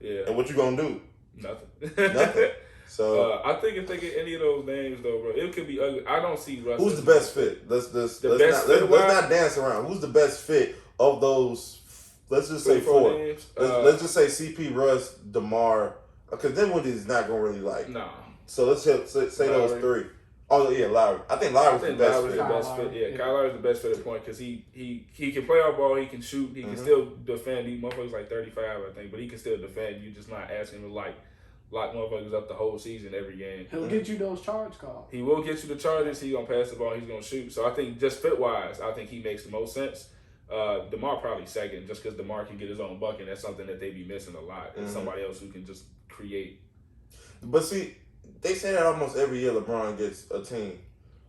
Yeah. And what you gonna do? Nothing. So I think if they get any of those names though, bro, it could be ugly. I don't see Russ. Who's the best fit? Let's not dance around. Who's the best fit of those? Let's just say four. Let's just say CP, Russ, DeMar. Because then what is not gonna really like. Nah. So let's say those three. Oh yeah, Lowry. I think Lowry's the best fit. Yeah, Kyle Lowry's the best fit at the point because he can play off ball, he can shoot, he can still defend. He motherfuckers like 35, I think, but he can still defend. You just not asking him to lock motherfuckers up the whole season every game. He'll get you those charge calls. He will get you the charges. He's gonna pass the ball. He's gonna shoot. So I think just fit wise, I think he makes the most sense. DeMar probably second, just because DeMar can get his own bucket. That's something that they be missing a lot. It's somebody else who can just create. But see, they say that almost every year LeBron gets a team.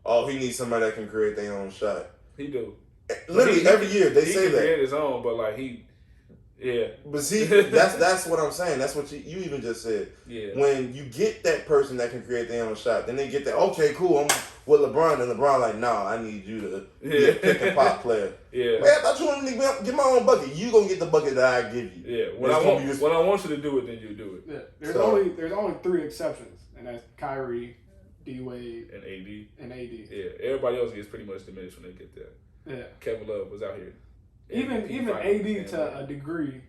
Oh, he needs somebody that can create their own shot. He do. Literally every year they say that. He can create his own, but like But see, that's what I'm saying. That's what you even just said. Yeah. When you get that person that can create their own shot, then they get that, okay, cool, I'm with LeBron, and LeBron like, nah, I need you to be a pick and pop player. Yeah. Man, I thought you wanted to get my own bucket. You gonna get the bucket that I give you. Yeah. When I want you to do it, then you do it. Yeah. There's only three exceptions, and that's Kyrie, D Wade, and AD. Yeah. Everybody else gets pretty much diminished when they get there. Yeah. Kevin Love was out here. Even AD to a degree.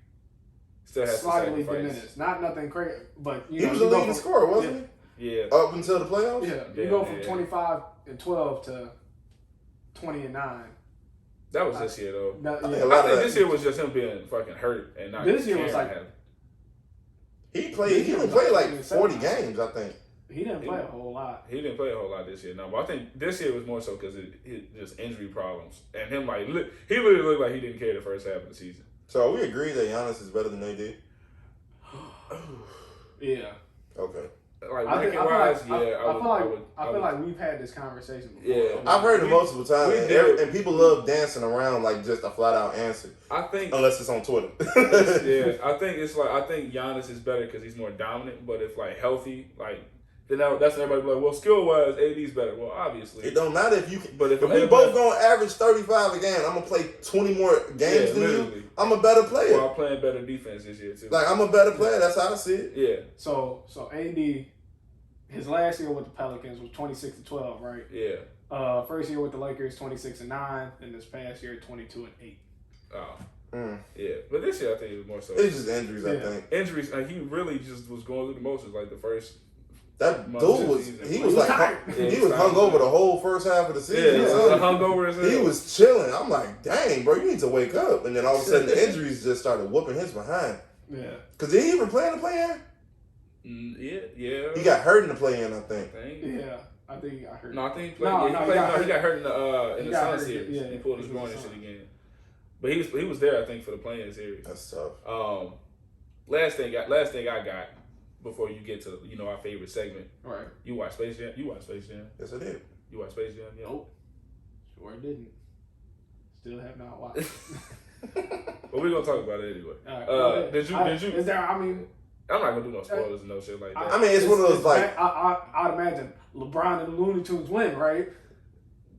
Still has slightly diminished. Not nothing crazy, but he was a leading scorer, wasn't he? Yeah. Up until the playoffs? Yeah. You go from 25-12 to 20-9. That was this year though. I think this year was just him being fucking hurt and not. This year was like he only played like 40 games, I think. He didn't play a whole lot. He didn't play a whole lot this year. No, but I think this year was more so because it just injury problems and him like he literally looked like he didn't care the first half of the season. So we agree that Giannis is better than AD? Yeah. Okay. Like ranking wise, I feel like we've had this conversation before. Yeah. I've heard it multiple times, and people love dancing around like just a flat out answer. I think unless it's on Twitter. I think Giannis is better because he's more dominant. But if like healthy, like then that's when everybody be like, well, skill wise, AD's better. Well, obviously, it don't matter if you can. But if we both gonna average 35 a game, I'm gonna play 20 more games than you. I'm a better player. Well, I'm playing better defense this year too. Like I'm a better player. That's how I see it. Yeah. So AD, his last year with the Pelicans was 26-12, right? Yeah. First year with the Lakers, 26-9, and this past year, 22-8. Oh. Yeah, but this year I think it was more so. It's just injuries, I think. Injuries, and he really just was going through the motions like the first. That dude was hung over the whole first half of the season. Yeah, hungover as hell. He was chilling. I'm like, dang, bro, you need to wake up. And then all of a sudden the injuries just started whooping his behind. Yeah. Cause did he even play in the play-in? Yeah. He got hurt in the play-in, I think. Yeah. I think he got hurt. No, I think he played. He got hurt in the Sun series. Yeah, he pulled his groin and shit again. But he was there, I think, for the playing series. That's tough. Last thing I got before you get to our favorite segment. Right. You watch Space Jam? You watch Space Jam? Yes, I did. You watch Space Jam? Yeah. Nope. Sure didn't. Still have not watched. But we're gonna talk about it anyway. Right, did you? Is there? I mean, I'm not gonna do no spoilers and no shit like that. I mean, it's one of those like I'd imagine LeBron and the Looney Tunes win, right?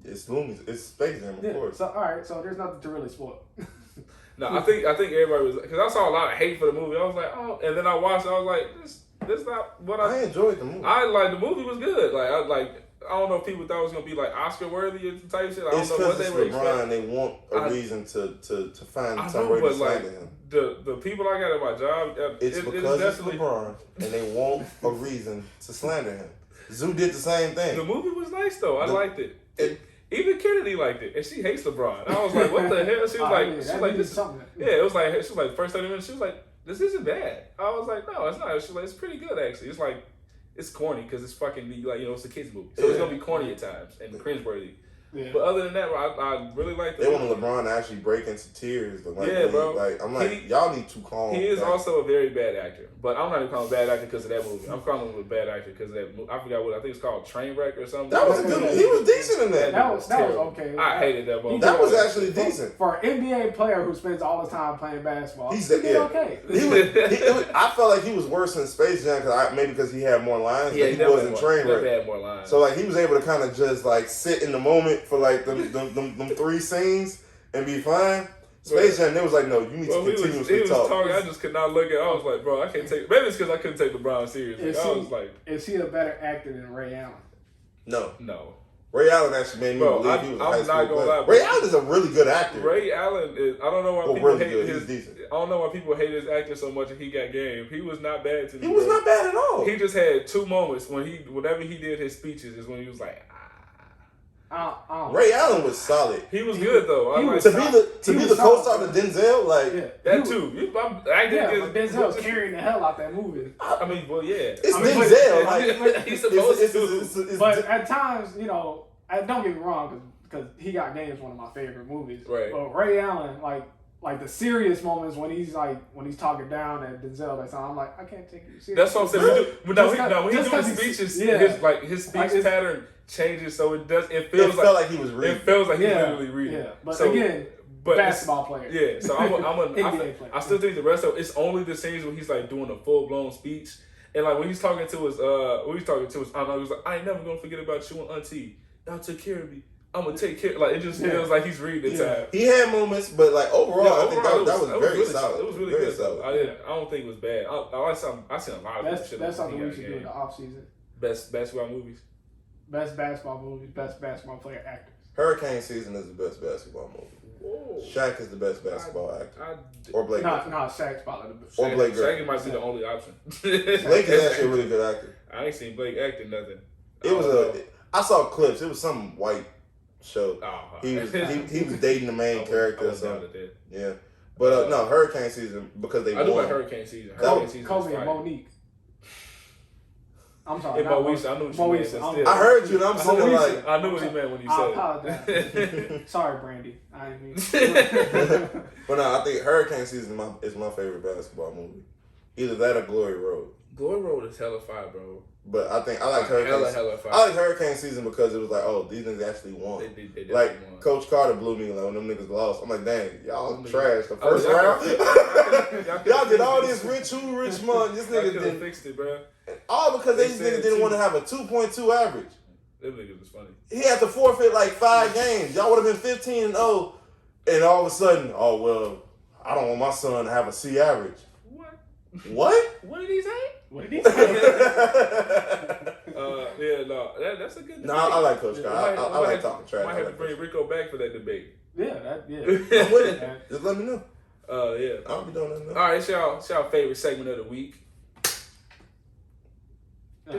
it's Looney, it's Space Jam, of course. So all right, so there's nothing to really spoil. No, I think everybody was, because I saw a lot of hate for the movie. I was like, oh, and then I watched it. I was like, this not what I enjoyed the movie. The movie was good. I don't know if people thought it was gonna be like Oscar worthy and type shit. I don't know what they were expecting. They want a reason to find some way to slander him. The people I got at my job, It's because it's LeBron, and they want a reason to slander him. Zoo did the same thing. The movie was nice though. I liked it. Even Kennedy liked it, and she hates LeBron. I was like, what the hell? She was like, this is something. Yeah, it was like, she was like, first 30 minutes, she was like, this isn't bad. I was like, no, it's not. She was like, it's pretty good actually. It's like, it's corny because it's fucking it's a kids movie, so it's gonna be corny at times and cringeworthy. Yeah. But other than that, I really like. They wanted LeBron to actually break into tears. Bro. I'm like, y'all need to calm. He is also a very bad actor, but I'm not even calling him a bad actor because of that movie. I'm calling him a bad actor because of that movie. I forgot what I think it's called, Trainwreck or something. That was a good. He was decent in that. That was okay. I hated that movie. That was actually decent for an NBA player who spends all his time playing basketball. He did okay. I felt like he was worse than Space Jam because he had more lines. Yeah, he wasn't Trainwreck. He had more lines. So he was able to kind of just sit in the moment for them 3 scenes and be fine. Space Jam, they was like, no, you need to continuously talk. Talking, I just could not look at. I was like, bro, I can't take. Maybe it's because I couldn't take LeBron seriously. Is he a better actor than Ray Allen? No. Ray Allen actually made me believe he was a high school player. Lie, Ray Allen is a really good actor. Ray Allen is. I don't know why people hate his. I don't know why people hate his acting so much. And he got game. He was not bad to me. He was not bad at all. He just had 2 moments whenever he did his speeches is when he was like. Ray Allen was solid. He was good though. To be the co-star to Denzel, that too. But Denzel's carrying the hell out that movie. I mean, well, yeah. It's Denzel. He's supposed to. But at times, don't get me wrong, because he got game is one of my favorite movies. Right. But Ray Allen, like the serious moments when he's talking down at Denzel, I'm like, I can't take you seriously. That's what I'm saying. When he do his speeches, his speech pattern changes, so it does. It felt like he was reading. It feels like he was literally reading. Yeah, but again, basketball player. Yeah, so I still think the rest of it's only the scenes when he's doing a full blown speech, and when he's talking to his aunt, he was like, I ain't never gonna forget about you and Auntie. Y'all took care of me. I'm gonna take care. It just feels like he's reading the time. He had moments, but overall, I think that was very solid. It was really good. Solid. I don't think it was bad. I seen a lot of shit. That's something we should do in the off season. Best basketball movies. Best basketball movies. Best basketball player actors. Hurricane Season is the best basketball movie. Whoa. Shaq is the best basketball actor. Or Blake. No, Shaq's probably the best. Or Blake. Shaq might be the only option. Blake is actually a really good actor. I ain't seen Blake acting nothing. I saw clips. It was some white show. Oh, he was dating the main character or something. Yeah. But no, Hurricane Season because they won. I do like Hurricane Season. Hurricane Season. Kobe and Monique. I'm sorry. I knew what you meant. I heard you, and I'm saying I knew what he meant when you said it. I apologize. Sorry, Brandy. I didn't mean. But no, I think Hurricane Season is my favorite basketball movie. Either that or Glory Road. Glory Road is hella fire, bro. But I think I like Hurricane. I like Hurricane Season because it was these niggas actually won. They won. Coach Carter blew me when them niggas lost. I'm like, dang, y'all trash the first round. Y'all did all this rich money. This nigga didn't fixed it, bro. All because these niggas didn't want to have a 2.2 average. Them niggas was funny. He had to forfeit 5 games. Y'all would have been 15-0, and all of a sudden, I don't want my son to have a C average. What? What did he say? That's a good debate. No, I like Coach Carter. I like talking trash. Might have to bring Rico back for that debate. Yeah. I'm with it. Just let me know. Yeah. I'll be doing that now. All right, it's y'all favorite segment of the week. Do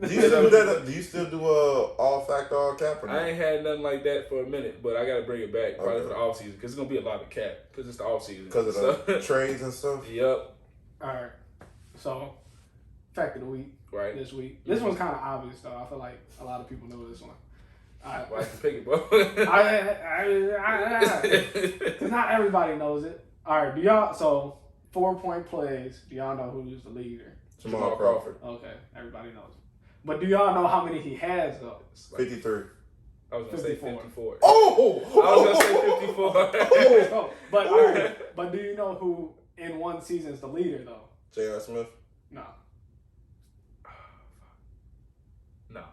you still do all fact, all cap? Or I ain't had nothing like that for a minute, but I got to bring it back probably for the off season because it's gonna be a lot of cap because it's the off season. Because of the trades and stuff. Yep. All right. So, fact of the week. Right. This week. This one's kind of obvious though. I feel like a lot of people know this one. Why you pick it, bro? Cause not everybody knows it. All right. So 4-point plays. Do y'all know who's the leader? Jamal Crawford. Okay, everybody knows. But do y'all know how many he has though? 53. I was gonna say 54. Oh! I was gonna say 54. Oh, but all right, but do you know who in one season is the leader though? J.R. Smith? No. No.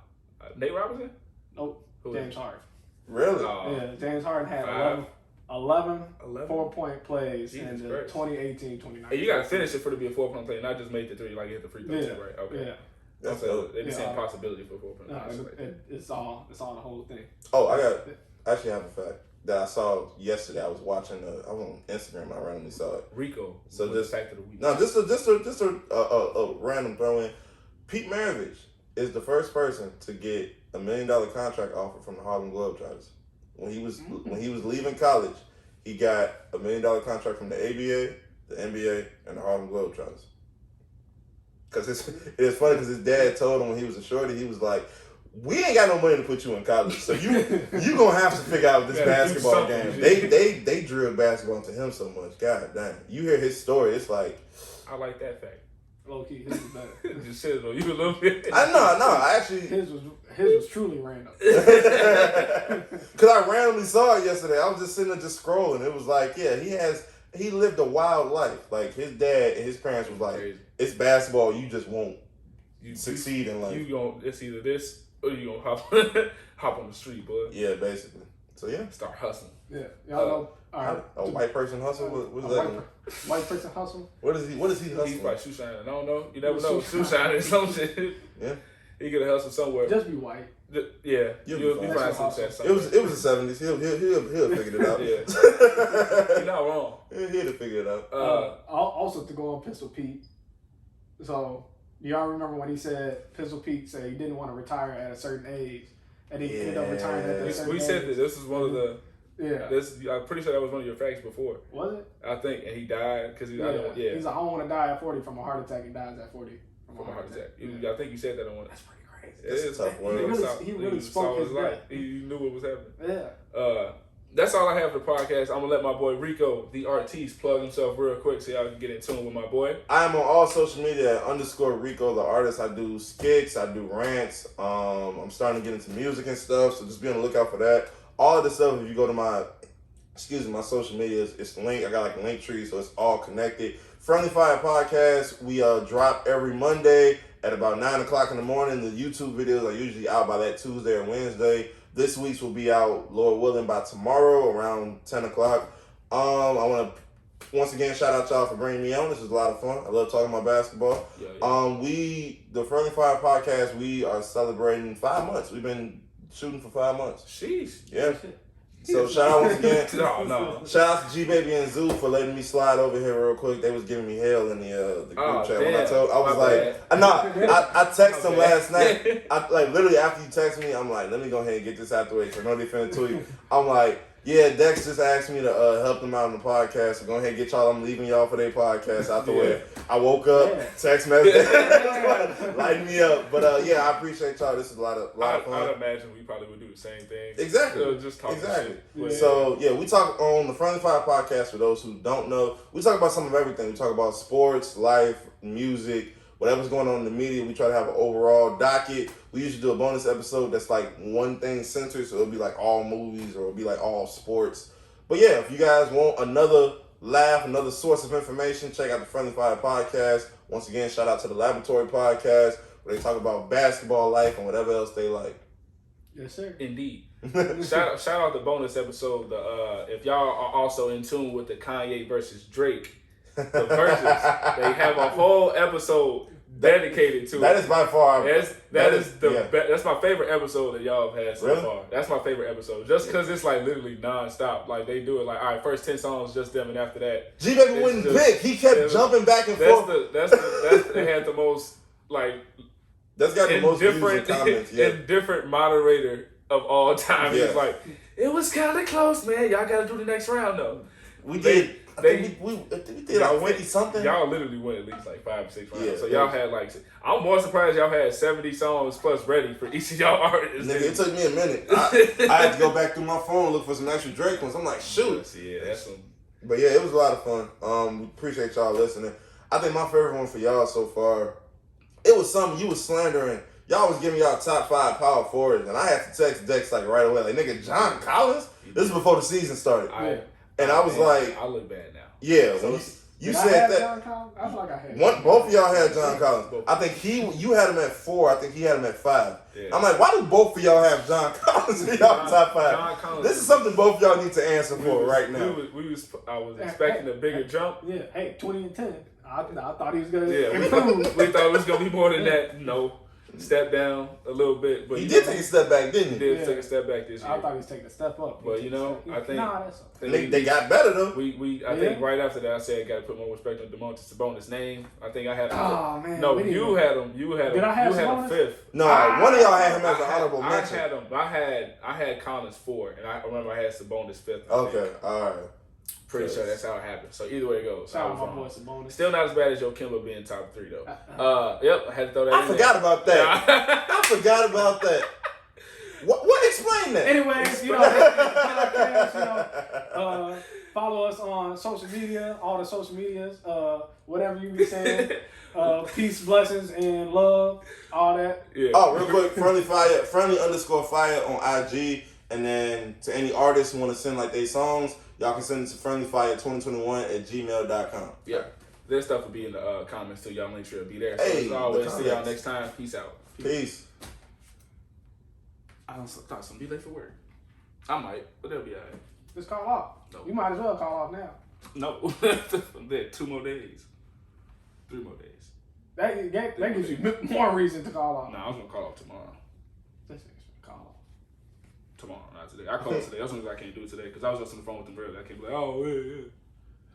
Nate Robinson? Nope. Who James Harden. Really? Yeah, James Harden had 11 4-point plays in the 2018-2019. Hey, you gotta finish it for it to be a 4-point play, not just make the three like you hit the free throw too, right? Okay. Yeah. That's They just saying possibility for 4-point play. It's all the whole thing. Oh, I actually have a fact that I saw yesterday. I was watching. I was on Instagram. I randomly saw it. Rico. So this fact of the week. No, just a random throw in. Pete Maravich is the first person to get $1 million contract offer from the Harlem Globetrotters. When he was leaving college, he got $1 million contract from the ABA, the NBA, and the Harlem Globetrotters. Because it's funny because his dad told him when he was a shorty, he was like, "We ain't got no money to put you in college, so you gonna have to figure out this basketball game." They drilled basketball into him so much. God damn, you hear his story, it's like, I like that fact. Low key, his was better. Just said it on you a little bit. I know. I actually his was truly random. Because I randomly saw it yesterday. I was just sitting there just scrolling. It was like, yeah, he lived a wild life. Like his dad and his parents was like, crazy. It's basketball. You just won't succeed in life. It's either this or you gonna hop on the street, boy. Yeah, basically. So yeah, start hustling. Yeah, y'all know. All right. A white person hustle. What's that? White person hustle. What is he hustling? He's probably shoe shining. I don't know. You never know. Shoe shining or some shit. Yeah. He could have hustled somewhere. Just be white. Yeah, you'll find some success. It was the '70s. He'll figure it out. Yeah, you're not wrong. He'll figure it out. Also to go on Pistol Pete. So y'all remember when he said Pistol Pete said he didn't want to retire at a certain age, and he ended up retiring at a certain age. We said that this is one of the. Yeah. I'm pretty sure that was one of your facts before. Was it? I think, and he died because He's like, I don't want to die at 40 from a heart attack, and dies at 40 from a heart attack. I think you said that on one. That's pretty crazy. It's a tough word. He really spoke his life. He knew what was happening. Yeah. That's all I have for the podcast. I'm gonna let my boy Rico, the artiste, plug himself real quick so y'all can get in tune with my boy. I am on all social media at _Rico, the artist. I do skits, I do rants. I'm starting to get into music and stuff, so just be on the lookout for that. All of the stuff, if you go to my social media, it's linked. I got like a link tree, so it's all connected. Friendly Fiya Podcast, we drop every Monday at about 9 o'clock in the morning. The YouTube videos are usually out by that Tuesday or Wednesday. This week's will be out, Lord willing, by tomorrow around 10 o'clock. I want to once again shout out y'all for bringing me on. This was a lot of fun. I love talking about basketball. Yeah. The Friendly Fiya Podcast, we are celebrating 5 months. We've been shooting for 5 months. Sheesh. Yeah. So shout out once again. No. Shout out to G Baby and Zoo for letting me slide over here real quick. They was giving me hell in the group chat. When I was like, I texted them last night. Literally after you text me, I'm like, let me go ahead and get this out the way because I know they finna tweet. I'm like, yeah, Dex just asked me to help them out on the podcast. So go ahead and get y'all. I'm leaving y'all for their podcast out the way. I woke up, text message, lighting me up. But I appreciate y'all. This is a lot of fun. I'd imagine we probably would do the same thing. Exactly. Just talk exactly. Shit. So we talk on the Friendly Fiya Podcast. For those who don't know, we talk about some of everything. We talk about sports, life, music, whatever's going on in the media. We try to have an overall docket. We usually do a bonus episode that's like one thing centered, so it'll be like all movies or it'll be like all sports. But yeah, if you guys want another laugh, another source of information, check out the Friendly Fiya Podcast. Once again, shout out to the Laboratory Podcast where they talk about basketball life and whatever else they like. Yes, sir. Indeed. shout out the bonus episode. If y'all are also in tune with the Kanye versus Drake, the verses, they have a whole episode dedicated to that it. Is by far that's my favorite episode that y'all have had so really? far. That's my favorite episode, just because it's like literally non-stop. Like they do it like, all right, first 10 songs just them, and after that G Baby wouldn't pick. He kept jumping back and forth. They had the most like that's got the most different comments. Yeah. Indifferent moderator of all time. Yeah. He's like, it was kind of close, man. Y'all got to do the next round though. We did like 50 something. Y'all literally went at least like 5 or 6 rounds. Yeah, so y'all had like, I'm more surprised y'all had 70 songs plus ready for each of y'all artists. Nigga, it took me a minute. I had to go back through my phone, look for some extra Drake ones. I'm like, shoot. Yeah, that's some. But yeah, it was a lot of fun. We appreciate y'all listening. I think my favorite one for y'all so far it was something you was slandering. Y'all was giving y'all top 5 power forwards, and I had to text Dex like right away, like nigga, John Collins. This is before the season started, and I was like, I look bad now. Yeah, so when you said that. John Collins? I feel like I had Both of y'all had John Collins. I think you had him at 4. I think he had him at 5. Yeah. I'm like, why do both of y'all have John Collins in y'all top 5? This is something both of y'all need to answer for right now. I was expecting a bigger jump. Yeah, hey, 20 and 10. I thought he was gonna improve. We thought it was gonna be more than that. No. Step down a little bit, but he did take a step back, didn't he? Did take a step back this year. I thought he was taking a step up. But I think they got better though. I think right after that I said got to put more respect on Domantas Sabonis' name. I think I had him. Oh man, no, you had him. Did I have him 5th? No, one of y'all had him as an honorable mention. I had him. I had Collins 4, and I remember I had Sabonis 5th. Okay, all right. Pretty sure that's how it happened. So either way it goes. Shout out my boy Simmons. Still not as bad as Joe Kimba being top 3 though. Yep, I had to throw that. I forgot about that. I forgot about that. What explain that? Anyways, follow us on social media, all the social medias, whatever you be saying. Peace, blessings, and love, all that. Yeah. Oh, real quick, Friendly _Fire on IG, and then to any artists who want to send like their songs. Y'all can send it to friendlyfire2021@gmail.com. Yeah. Their stuff will be in the comments too. Y'all make sure it'll be there. So hey, as always, see y'all next time. Peace out. Peace. I thought something be late for work. I might, but they'll be alright. Just call off. No. You might as well call off now. No. There 2 more days. 3 more days. That gives you more reason to call off. No, I was going to call off tomorrow. Call off. Tomorrow, not today. I called today. That's something I can't do today because I was just on the phone with them earlier. I can't be like, oh, yeah.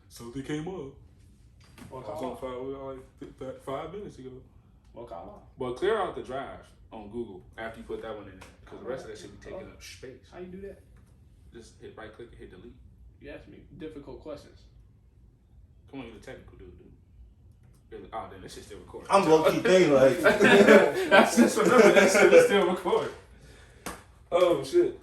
Something came up. Well, I was on 5 minutes ago. Well, call off. Well, clear out the drive on Google after you put that one in there because the rest of that should be taking up space. How you do that? Just hit right click and hit delete. You ask me difficult questions. Come on, you're the technical dude. Oh, then that shit's still recording. I'm low key thinking like. That's just remember that shit is still recording. Oh shit.